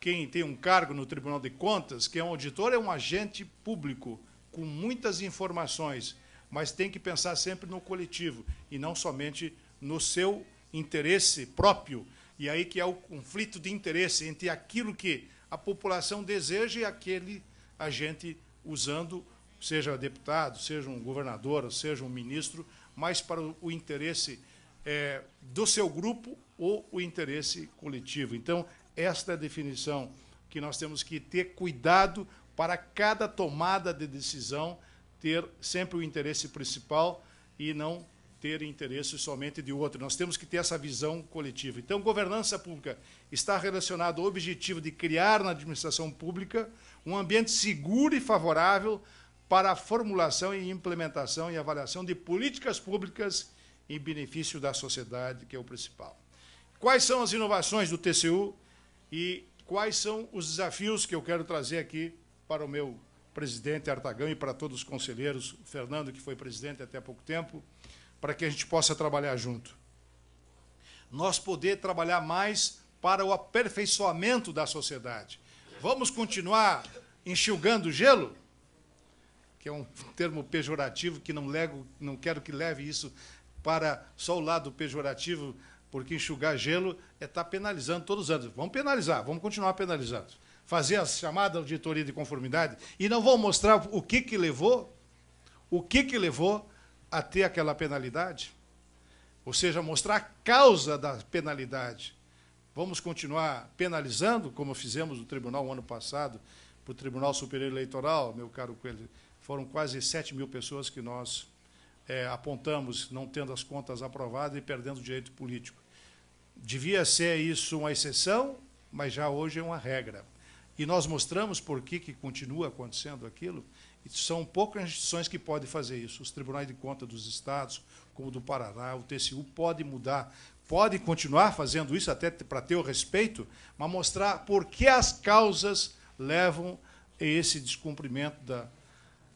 Quem tem um cargo no Tribunal de Contas, quem é um auditor, é um agente público, com muitas informações, mas tem que pensar sempre no coletivo, e não somente no seu interesse próprio. E aí que é o conflito de interesse entre aquilo que a população deseja e aquele agente usando, seja deputado, seja um governador, seja um ministro, mais para o interesse do seu grupo ou o interesse coletivo. Então, esta é a definição que nós temos que ter cuidado para cada tomada de decisão ter sempre o interesse principal e não ter interesse somente de outro. Nós temos que ter essa visão coletiva. Então, governança pública está relacionado ao objetivo de criar na administração pública um ambiente seguro e favorável para a formulação e implementação e avaliação de políticas públicas em benefício da sociedade, que é o principal. Quais são as inovações do TCU e quais são os desafios que eu quero trazer aqui para o meu presidente Artagão e para todos os conselheiros, Fernando, que foi presidente até há pouco tempo, para que a gente possa trabalhar junto. Nós poder trabalhar mais para o aperfeiçoamento da sociedade. Vamos continuar enxugando gelo? Que é um termo pejorativo que não quero que leve isso para só o lado pejorativo, porque enxugar gelo é estar penalizando todos os anos. Vamos penalizar, vamos continuar penalizando. Fazer a chamada auditoria de conformidade e não vão mostrar o que levou a ter aquela penalidade, ou seja, mostrar a causa da penalidade. Vamos continuar penalizando, como fizemos no tribunal o ano passado, para o Tribunal Superior Eleitoral, meu caro Coelho, foram quase 7 mil pessoas que nós apontamos, não tendo as contas aprovadas e perdendo o direito político. Devia ser isso uma exceção, mas já hoje é uma regra. E nós mostramos por que continua acontecendo aquilo. E são poucas instituições que podem fazer isso. Os tribunais de contas dos estados, como o do Paraná, o TCU, pode mudar, pode continuar fazendo isso até para ter o respeito, mas mostrar por que as causas levam a esse descumprimento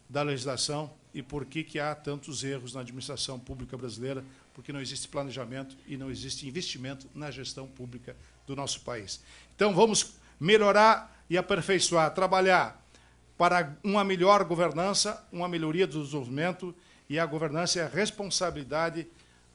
da legislação e por que há tantos erros na administração pública brasileira, porque não existe planejamento e não existe investimento na gestão pública do nosso país. Então, vamos melhorar e aperfeiçoar, trabalhar para uma melhor governança, uma melhoria do desenvolvimento, e a governança é a responsabilidade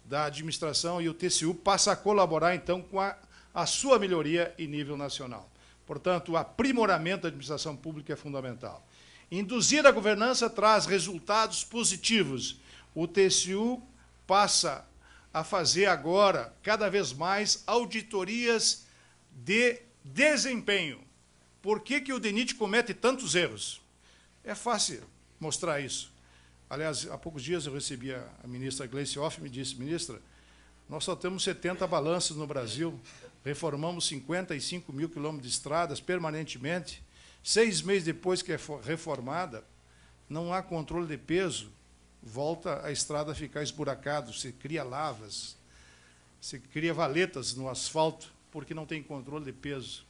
da administração, e o TCU passa a colaborar, então, com a sua melhoria em nível nacional. Portanto, o aprimoramento da administração pública é fundamental. Induzir a governança traz resultados positivos. O TCU passa a fazer agora, cada vez mais, auditorias de desempenho. Por que o DENIT comete tantos erros? É fácil mostrar isso. Aliás, há poucos dias eu recebi a ministra Gleice Hoff e me disse: ministra, nós só temos 70 balanços no Brasil, reformamos 55 mil quilômetros de estradas permanentemente, 6 meses depois que é reformada, não há controle de peso, volta a estrada a ficar esburacada, se cria lavas, se cria valetas no asfalto, porque não tem controle de peso.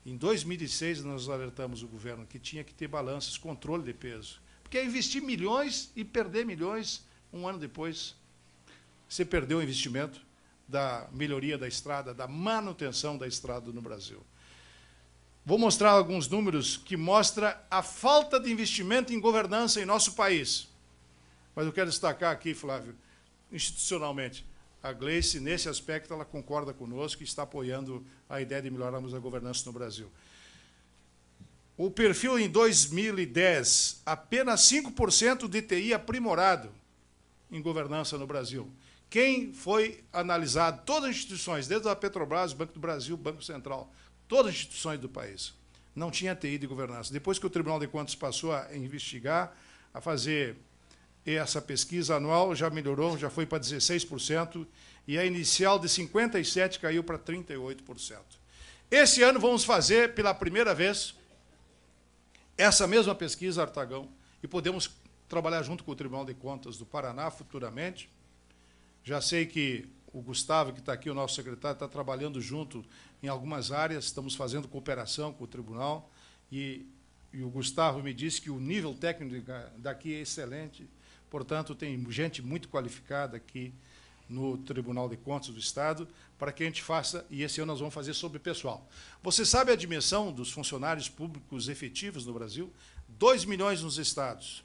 Em 2006, nós alertamos o governo que tinha que ter balanços, controle de peso. Porque é investir milhões e perder milhões um ano depois. Você perdeu o investimento da melhoria da estrada, da manutenção da estrada no Brasil. Vou mostrar alguns números que mostram a falta de investimento em governança em nosso país. Mas eu quero destacar aqui, Flávio, institucionalmente, a Gleice, nesse aspecto, ela concorda conosco e está apoiando a ideia de melhorarmos a governança no Brasil. O perfil em 2010, apenas 5% de TI aprimorado em governança no Brasil. Quem foi analisado? Todas as instituições, desde a Petrobras, o Banco do Brasil, o Banco Central, todas as instituições do país, não tinha TI de governança. Depois que o Tribunal de Contas passou a investigar, a fazer essa pesquisa anual, já melhorou, já foi para 16%, e a inicial de 57% caiu para 38%. Esse ano vamos fazer, pela primeira vez, essa mesma pesquisa, Artagão, e podemos trabalhar junto com o Tribunal de Contas do Paraná futuramente. Já sei que o Gustavo, que está aqui, o nosso secretário, está trabalhando junto em algumas áreas, estamos fazendo cooperação com o Tribunal, e o Gustavo me disse que o nível técnico daqui é excelente, portanto, tem gente muito qualificada aqui no Tribunal de Contas do Estado, para que a gente faça, e esse ano nós vamos fazer sobre pessoal. Você sabe a dimensão dos funcionários públicos efetivos no Brasil? 2 milhões nos estados.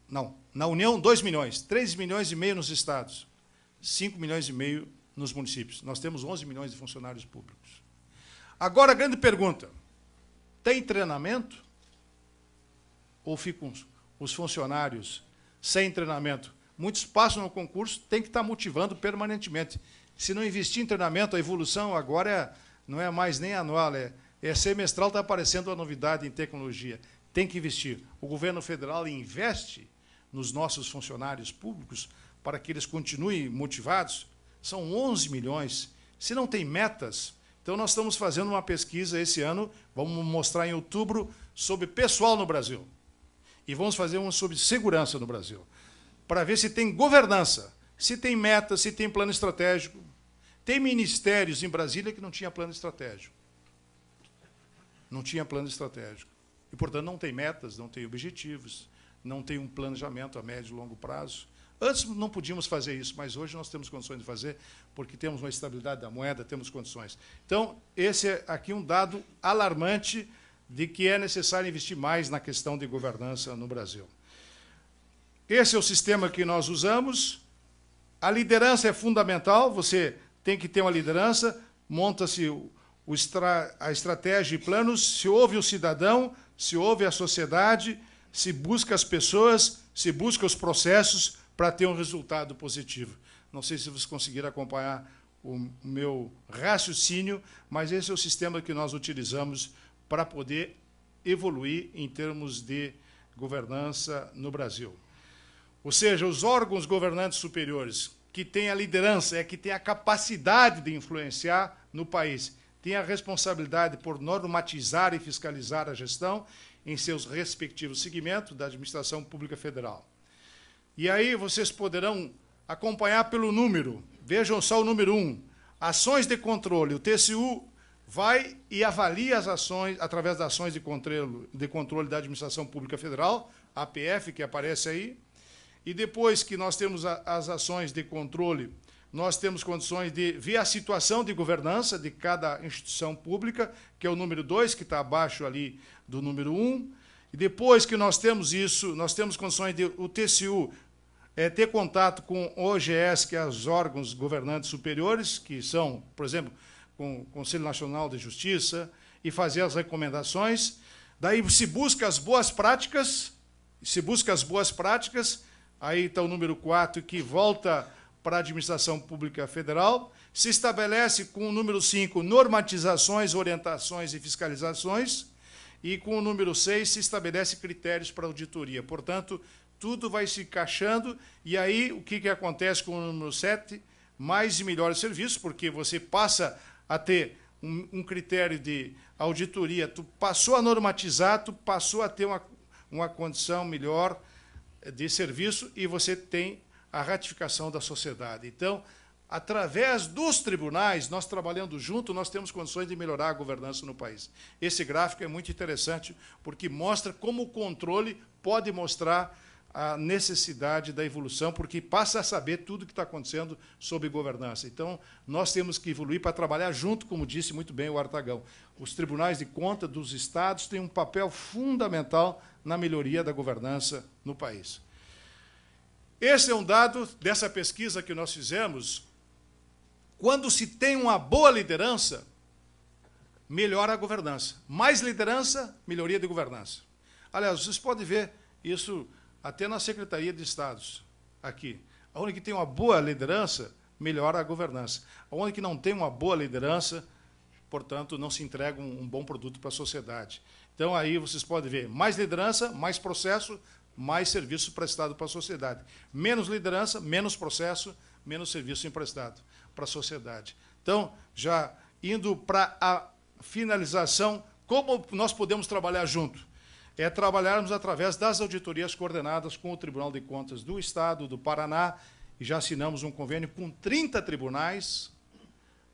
Não, na União, 2 milhões. 3 milhões e meio nos estados. 5 milhões e meio nos municípios. Nós temos 11 milhões de funcionários públicos. Agora, a grande pergunta. Tem treinamento? Ou ficam os funcionários sem treinamento? Muitos passam no concurso, tem que estar motivando permanentemente. Se não investir em treinamento, a evolução agora não é mais nem anual, é semestral, está aparecendo uma novidade em tecnologia. Tem que investir. O governo federal investe nos nossos funcionários públicos para que eles continuem motivados. São 11 milhões. Se não tem metas, então nós estamos fazendo uma pesquisa esse ano, vamos mostrar em outubro, sobre pessoal no Brasil. E vamos fazer uma sobre segurança no Brasil, para ver se tem governança, se tem metas, se tem plano estratégico. Tem ministérios em Brasília que não tinha plano estratégico. Não tinha plano estratégico. E, portanto, não tem metas, não tem objetivos, não tem um planejamento a médio e longo prazo. Antes não podíamos fazer isso, mas hoje nós temos condições de fazer, porque temos uma estabilidade da moeda, temos condições. Então, esse é aqui um dado alarmante de que é necessário investir mais na questão de governança no Brasil. Esse é o sistema que nós usamos. A liderança é fundamental, você tem que ter uma liderança, monta-se a estratégia e planos, se ouve o cidadão, se ouve a sociedade, se busca as pessoas, se busca os processos para ter um resultado positivo. Não sei se vocês conseguiram acompanhar o meu raciocínio, mas esse é o sistema que nós utilizamos para poder evoluir em termos de governança no Brasil. Ou seja, os órgãos governantes superiores que têm a liderança, que têm a capacidade de influenciar no país, têm a responsabilidade por normatizar e fiscalizar a gestão em seus respectivos segmentos da administração pública federal. E aí vocês poderão acompanhar pelo número. Vejam só o número 1. Ações de controle. O TCU vai e avalia as ações, através das ações de controle da administração pública federal, APF, que aparece aí. E depois que nós temos as ações de controle, nós temos condições de ver a situação de governança de cada instituição pública, que é o número 2, que está abaixo ali do número 1. E depois que nós temos isso, nós temos condições de o TCU ter contato com o OGS, que é os órgãos governantes superiores, que são, por exemplo, com o Conselho Nacional de Justiça, e fazer as recomendações. Daí se busca as boas práticas, aí está o número 4, que volta para a administração pública federal, se estabelece com o número 5, normatizações, orientações e fiscalizações, e com o número 6 se estabelece critérios para auditoria. Portanto, tudo vai se encaixando, e aí o que acontece com o número 7? Mais e melhores serviços, porque você passa a ter um critério de auditoria, tu passou a normatizar, tu passou a ter uma condição melhor de serviço, e você tem a ratificação da sociedade. Então, através dos tribunais, nós trabalhando junto, nós temos condições de melhorar a governança no país. Esse gráfico é muito interessante, porque mostra como o controle pode mostrar a necessidade da evolução, porque passa a saber tudo o que está acontecendo sobre governança. Então, nós temos que evoluir para trabalhar junto, como disse muito bem o Artagão. Os tribunais de conta dos estados têm um papel fundamental na melhoria da governança no país. Esse é um dado dessa pesquisa que nós fizemos. Quando se tem uma boa liderança, melhora a governança. Mais liderança, melhoria de governança. Aliás, vocês podem ver isso até na Secretaria de Estados, aqui. Onde que tem uma boa liderança, melhora a governança. Onde que não tem uma boa liderança, portanto, não se entrega um bom produto para a sociedade. Então, aí vocês podem ver mais liderança, mais processo, mais serviço prestado para a sociedade. Menos liderança, menos processo, menos serviço emprestado para a sociedade. Então, já indo para a finalização, como nós podemos trabalhar junto? É trabalharmos através das auditorias coordenadas com o Tribunal de Contas do Estado, do Paraná, e já assinamos um convênio com 30 tribunais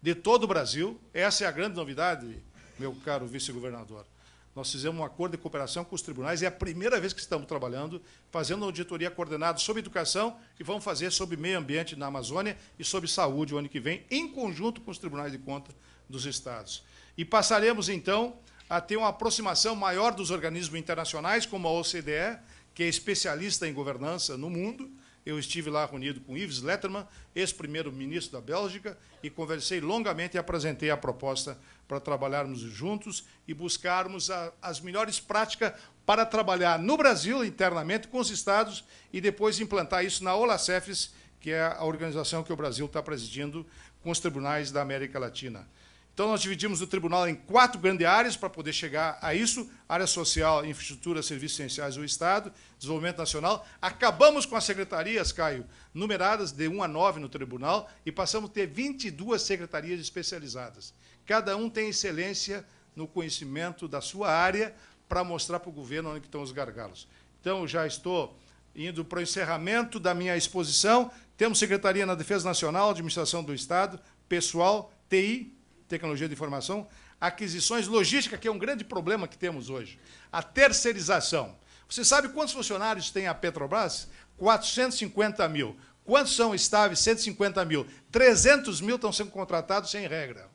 de todo o Brasil. Essa é a grande novidade, meu caro vice-governador. Nós fizemos um acordo de cooperação com os tribunais, é a primeira vez que estamos trabalhando, fazendo uma auditoria coordenada sobre educação e vamos fazer sobre meio ambiente na Amazônia e sobre saúde o ano que vem, em conjunto com os tribunais de contas dos estados. E passaremos, então, a ter uma aproximação maior dos organismos internacionais, como a OCDE, que é especialista em governança no mundo. Eu estive lá reunido com Yves Letterman, ex-primeiro-ministro da Bélgica, e conversei longamente e apresentei a proposta para trabalharmos juntos e buscarmos as melhores práticas para trabalhar no Brasil, internamente, com os estados, e depois implantar isso na OLACEFES, que é a organização que o Brasil está presidindo com os tribunais da América Latina. Então, nós dividimos o tribunal em 4 grandes áreas para poder chegar a isso: área social, infraestrutura, serviços essenciais do Estado, desenvolvimento nacional. Acabamos com as secretarias, Caio, numeradas de 1 a 9 no tribunal e passamos a ter 22 secretarias especializadas. Cada um tem excelência no conhecimento da sua área para mostrar para o governo onde estão os gargalos. Então, já estou indo para o encerramento da minha exposição. Temos Secretaria na Defesa Nacional, Administração do Estado, Pessoal, TI, Tecnologia de Informação, aquisições, logística, que é um grande problema que temos hoje. A terceirização. Você sabe quantos funcionários tem a Petrobras? 450 mil. Quantos são estáveis? 150 mil. 300 mil estão sendo contratados sem regra.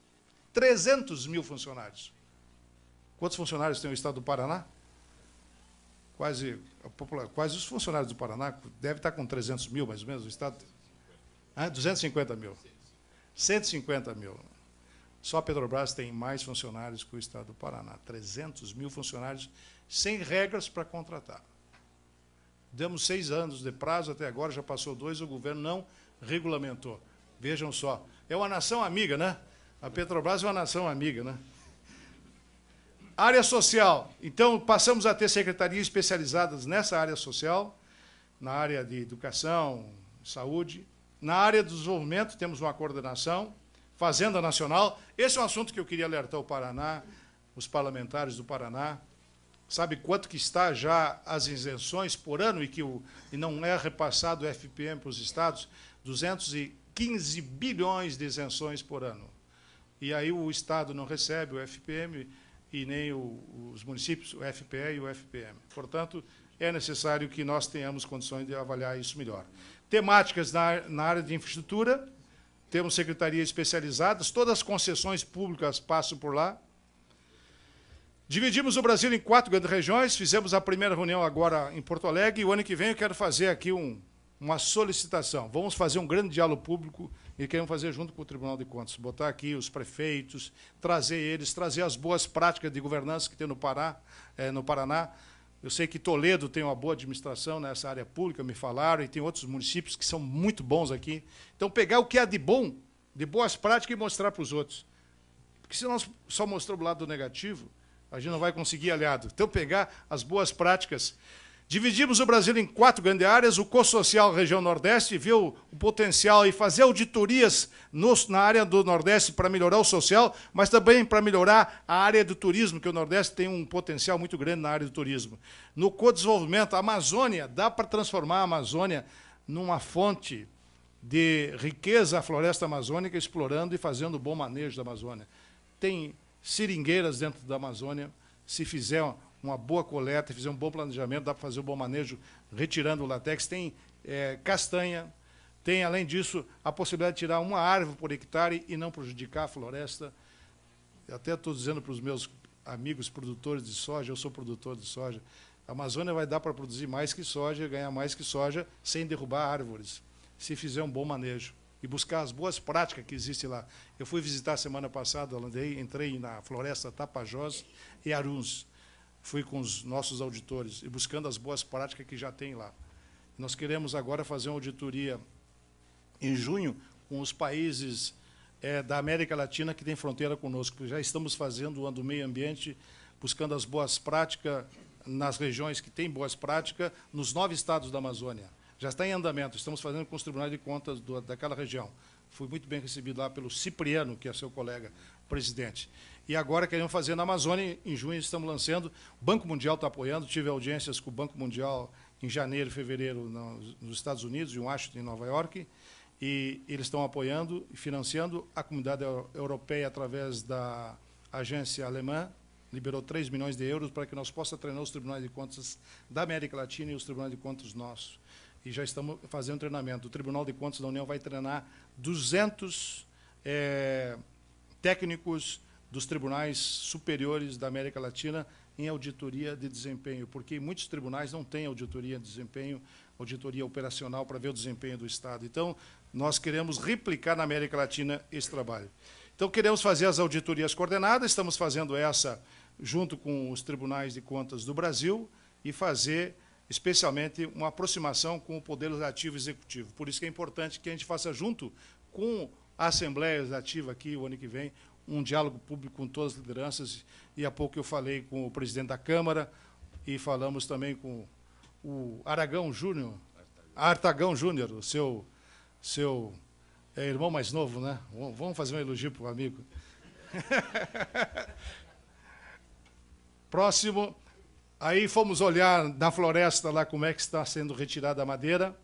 300 mil funcionários. Quantos funcionários tem o Estado do Paraná? Quase os funcionários do Paraná devem estar com 300 mil, mais ou menos, o Estado. 250 mil. 150 mil. Só a Petrobras tem mais funcionários que o Estado do Paraná. 300 mil funcionários sem regras para contratar. Demos 6 anos de prazo, até agora já passou 2, o governo não regulamentou. Vejam só. É uma nação amiga, né? A Petrobras é uma nação amiga, né? Área social. Então, passamos a ter secretarias especializadas nessa área social, na área de educação, saúde. Na área do desenvolvimento, temos uma coordenação. Fazenda Nacional, esse é um assunto que eu queria alertar o Paraná, os parlamentares do Paraná. Sabe quanto que está já as isenções por ano e não é repassado o FPM para os estados? 215 bilhões de isenções por ano. E aí o Estado não recebe o FPM e nem os municípios, o FPE e o FPM. Portanto, é necessário que nós tenhamos condições de avaliar isso melhor. Temáticas na área de infraestrutura. Temos secretarias especializadas, todas as concessões públicas passam por lá. Dividimos o Brasil em 4 grandes regiões, fizemos a primeira reunião agora em Porto Alegre, e o ano que vem eu quero fazer aqui uma solicitação. Vamos fazer um grande diálogo público e queremos fazer junto com o Tribunal de Contas, botar aqui os prefeitos, trazer as boas práticas de governança que tem no Paraná. Eu sei que Toledo tem uma boa administração nessa área pública, me falaram, e tem outros municípios que são muito bons aqui. Então, pegar o que há de bom, de boas práticas, e mostrar para os outros. Porque se nós só mostramos o lado negativo, a gente não vai conseguir aliado. Então, pegar as boas práticas. Dividimos o Brasil em 4 grandes áreas, o co-social região Nordeste, ver o potencial e fazer auditorias na área do Nordeste para melhorar o social, mas também para melhorar a área do turismo, que o Nordeste tem um potencial muito grande na área do turismo. No co-desenvolvimento, a Amazônia, dá para transformar a Amazônia numa fonte de riqueza, a floresta amazônica, explorando e fazendo bom manejo da Amazônia. Tem seringueiras dentro da Amazônia, se fizer uma boa coleta, fizer um bom planejamento, dá para fazer um bom manejo, retirando o látex. Tem castanha, tem, além disso, a possibilidade de tirar uma árvore por hectare e não prejudicar a floresta. Eu até estou dizendo para os meus amigos produtores de soja, eu sou produtor de soja, a Amazônia vai dar para produzir mais que soja, ganhar mais que soja, sem derrubar árvores, se fizer um bom manejo e buscar as boas práticas que existem lá. Eu fui visitar semana passada, entrei na floresta Tapajós e Aruns. Fui com os nossos auditores e buscando as boas práticas que já tem lá. Nós queremos agora fazer uma auditoria em junho com os países da América Latina que tem fronteira conosco. Já estamos fazendo o ano do meio ambiente, buscando as boas práticas nas regiões que têm boas práticas, nos 9 estados da Amazônia. Já está em andamento, estamos fazendo com os tribunais de contas daquela região. Fui muito bem recebido lá pelo Cipriano, que é seu colega presidente. E agora queremos fazer na Amazônia, em junho estamos lançando, o Banco Mundial está apoiando, tive audiências com o Banco Mundial em janeiro e fevereiro nos Estados Unidos, em Washington, em Nova York, e eles estão apoiando e financiando a comunidade europeia através da agência alemã, liberou 3 milhões de euros para que nós possamos treinar os tribunais de contas da América Latina e os tribunais de contas nossos. E já estamos fazendo treinamento. O Tribunal de Contas da União vai treinar 200 técnicos dos tribunais superiores da América Latina em auditoria de desempenho, porque muitos tribunais não têm auditoria de desempenho, auditoria operacional para ver o desempenho do Estado. Então, nós queremos replicar na América Latina esse trabalho. Então, queremos fazer as auditorias coordenadas, estamos fazendo essa junto com os tribunais de contas do Brasil e fazer, especialmente, uma aproximação com o Poder Legislativo e Executivo. Por isso que é importante que a gente faça, junto com a Assembleia Legislativa aqui, o ano que vem, um diálogo público com todas as lideranças, e há pouco eu falei com o presidente da Câmara e falamos também com o Aragão Júnior, Artagão Júnior, o seu irmão mais novo, né? Vamos fazer um elogio para o amigo. Próximo, aí fomos olhar na floresta lá como é que está sendo retirada a madeira,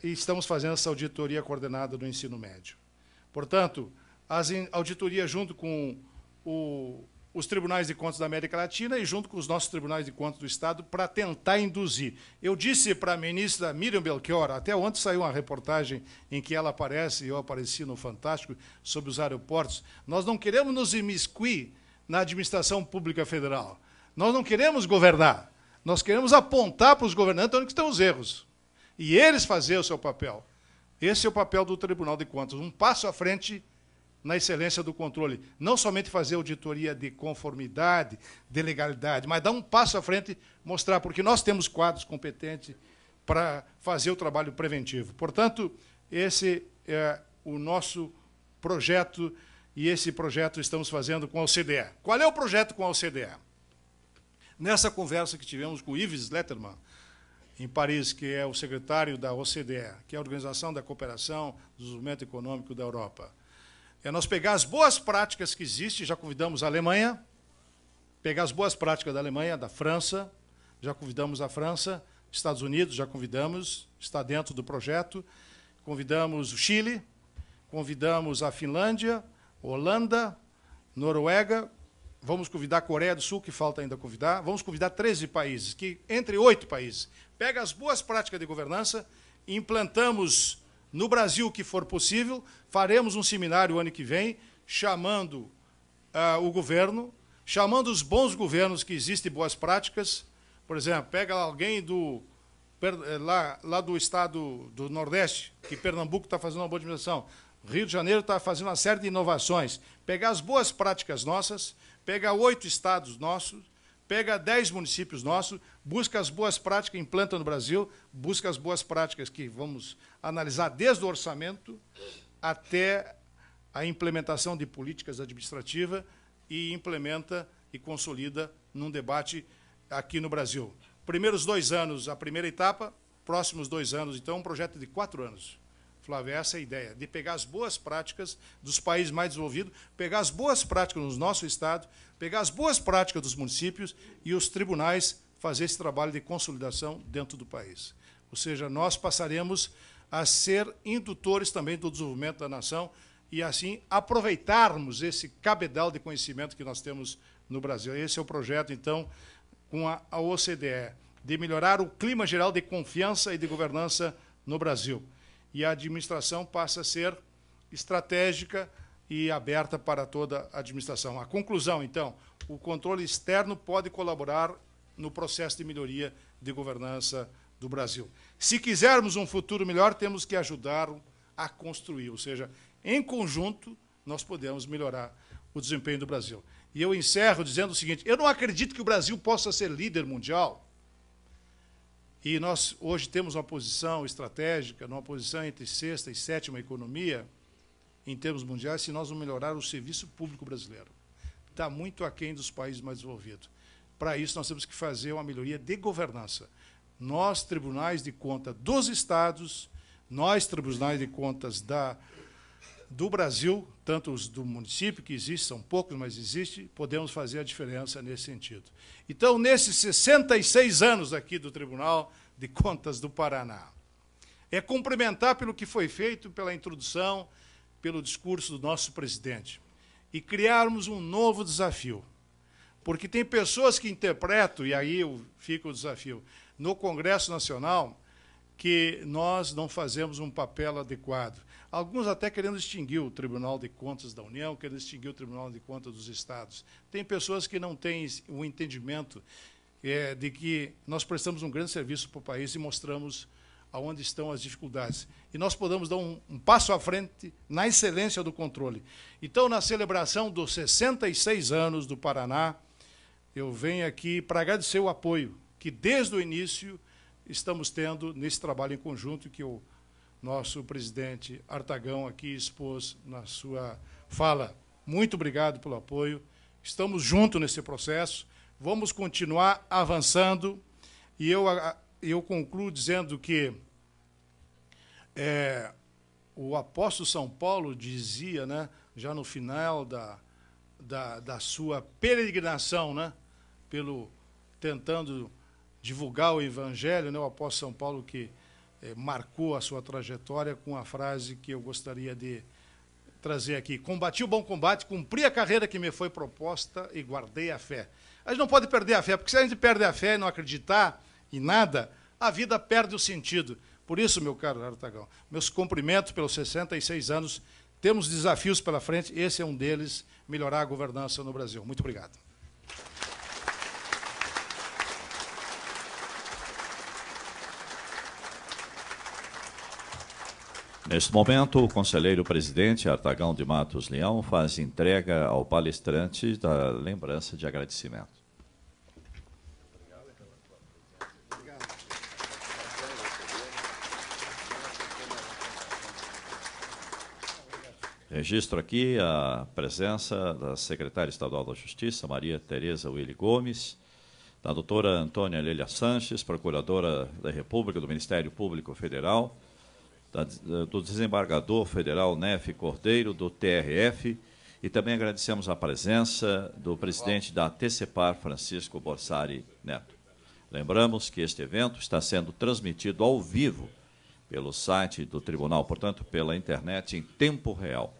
e estamos fazendo essa auditoria coordenada do ensino médio. Portanto, as auditorias junto com os tribunais de contas da América Latina e junto com os nossos tribunais de contas do Estado para tentar induzir. Eu disse para a ministra Miriam Belchior, até ontem saiu uma reportagem em que ela aparece, e eu apareci no Fantástico, sobre os aeroportos. Nós não queremos nos imiscuir na administração pública federal. Nós não queremos governar. Nós queremos apontar para os governantes onde estão os erros. E eles fazer o seu papel. Esse é o papel do Tribunal de Contas. Um passo à frente na excelência do controle. Não somente fazer auditoria de conformidade, de legalidade, mas dar um passo à frente, mostrar, porque nós temos quadros competentes para fazer o trabalho preventivo. Portanto, esse é o nosso projeto, e esse projeto estamos fazendo com a OCDE. Qual é o projeto com a OCDE? Nessa conversa que tivemos com o Yves Letterman, em Paris, que é o secretário da OCDE, que é a Organização da Cooperação do Desenvolvimento Econômico da Europa, é nós pegar as boas práticas que existem, já convidamos a Alemanha, pegar as boas práticas da Alemanha, da França, já convidamos a França, Estados Unidos, já convidamos, está dentro do projeto, convidamos o Chile, convidamos a Finlândia, Holanda, Noruega, vamos convidar a Coreia do Sul, que falta ainda convidar, vamos convidar 13 países, que entre 8 países. Pega as boas práticas de governança, implantamos no Brasil o que for possível, faremos um seminário o ano que vem, chamando o governo, chamando os bons governos que existem boas práticas. Por exemplo, pega alguém lá do estado do Nordeste, que Pernambuco está fazendo uma boa administração, Rio de Janeiro está fazendo uma série de inovações. Pegar as boas práticas nossas, pega 8 estados nossos, pega 10 municípios nossos, busca as boas práticas, implanta no Brasil, busca as boas práticas que vamos analisar desde o orçamento até a implementação de políticas administrativas e implementa e consolida num debate aqui no Brasil. Primeiros 2 anos, a primeira etapa, próximos 2 anos, então, um projeto de 4 anos. Flávio, essa é a ideia, de pegar as boas práticas dos países mais desenvolvidos, pegar as boas práticas no nosso Estado, pegar as boas práticas dos municípios e os tribunais fazer esse trabalho de consolidação dentro do país. Ou seja, nós passaremos a ser indutores também do desenvolvimento da nação e, assim, aproveitarmos esse cabedal de conhecimento que nós temos no Brasil. Esse é o projeto, então, com a OCDE, de melhorar o clima geral de confiança e de governança no Brasil. E a administração passa a ser estratégica e aberta para toda a administração. A conclusão, então, o controle externo pode colaborar no processo de melhoria de governança do Brasil. Se quisermos um futuro melhor, temos que ajudar a construir, ou seja, em conjunto, nós podemos melhorar o desempenho do Brasil. E eu encerro dizendo o seguinte, eu não acredito que o Brasil possa ser líder mundial. E nós hoje temos uma posição estratégica, uma posição entre 6ª e 7ª economia, em termos mundiais, se nós não melhorar o serviço público brasileiro. Está muito aquém dos países mais desenvolvidos. Para isso, nós temos que fazer uma melhoria de governança. Nós, tribunais de contas dos estados, nós, tribunais de contas do Brasil, tanto os do município, que existem, são poucos, mas existem, podemos fazer a diferença nesse sentido. Então, nesses 66 anos aqui do Tribunal de Contas do Paraná, é cumprimentar pelo que foi feito, pela introdução, pelo discurso do nosso presidente, e criarmos um novo desafio. Porque tem pessoas que interpretam, e aí fica o desafio, no Congresso Nacional, que nós não fazemos um papel adequado. Alguns até querendo extinguir o Tribunal de Contas da União, querendo extinguir o Tribunal de Contas dos Estados. Tem pessoas que não têm o entendimento de que nós prestamos um grande serviço para o país e mostramos aonde estão as dificuldades. E nós podemos dar um passo à frente na excelência do controle. Então, na celebração dos 66 anos do Paraná, eu venho aqui para agradecer o apoio que, desde o início, estamos tendo nesse trabalho em conjunto que o nosso presidente Artagão aqui expôs na sua fala. Muito obrigado pelo apoio. Estamos juntos nesse processo. Vamos continuar avançando. E eu concluo dizendo que o apóstolo São Paulo dizia, né, já no final da sua peregrinação, né, tentando divulgar o Evangelho, né, o apóstolo São Paulo que marcou a sua trajetória com a frase que eu gostaria de trazer aqui. Combati o bom combate, cumpri a carreira que me foi proposta e guardei a fé. A gente não pode perder a fé, porque se a gente perde a fé e não acreditar em nada, a vida perde o sentido. Por isso, meu caro Artagão, meus cumprimentos pelos 66 anos. Temos desafios pela frente, esse é um deles, melhorar a governança no Brasil. Muito obrigado. Neste momento, o conselheiro-presidente Artagão de Matos Leão faz entrega ao palestrante da lembrança de agradecimento. Registro aqui a presença da secretária estadual da Justiça, Maria Tereza Willy Gomes, da doutora Antônia Lélia Sanches, procuradora da República do Ministério Público Federal, do desembargador federal Nefe Cordeiro, do TRF, e também agradecemos a presença do presidente da TCPAR, Francisco Borsari Neto. Lembramos que este evento está sendo transmitido ao vivo pelo site do Tribunal, portanto, pela internet em tempo real.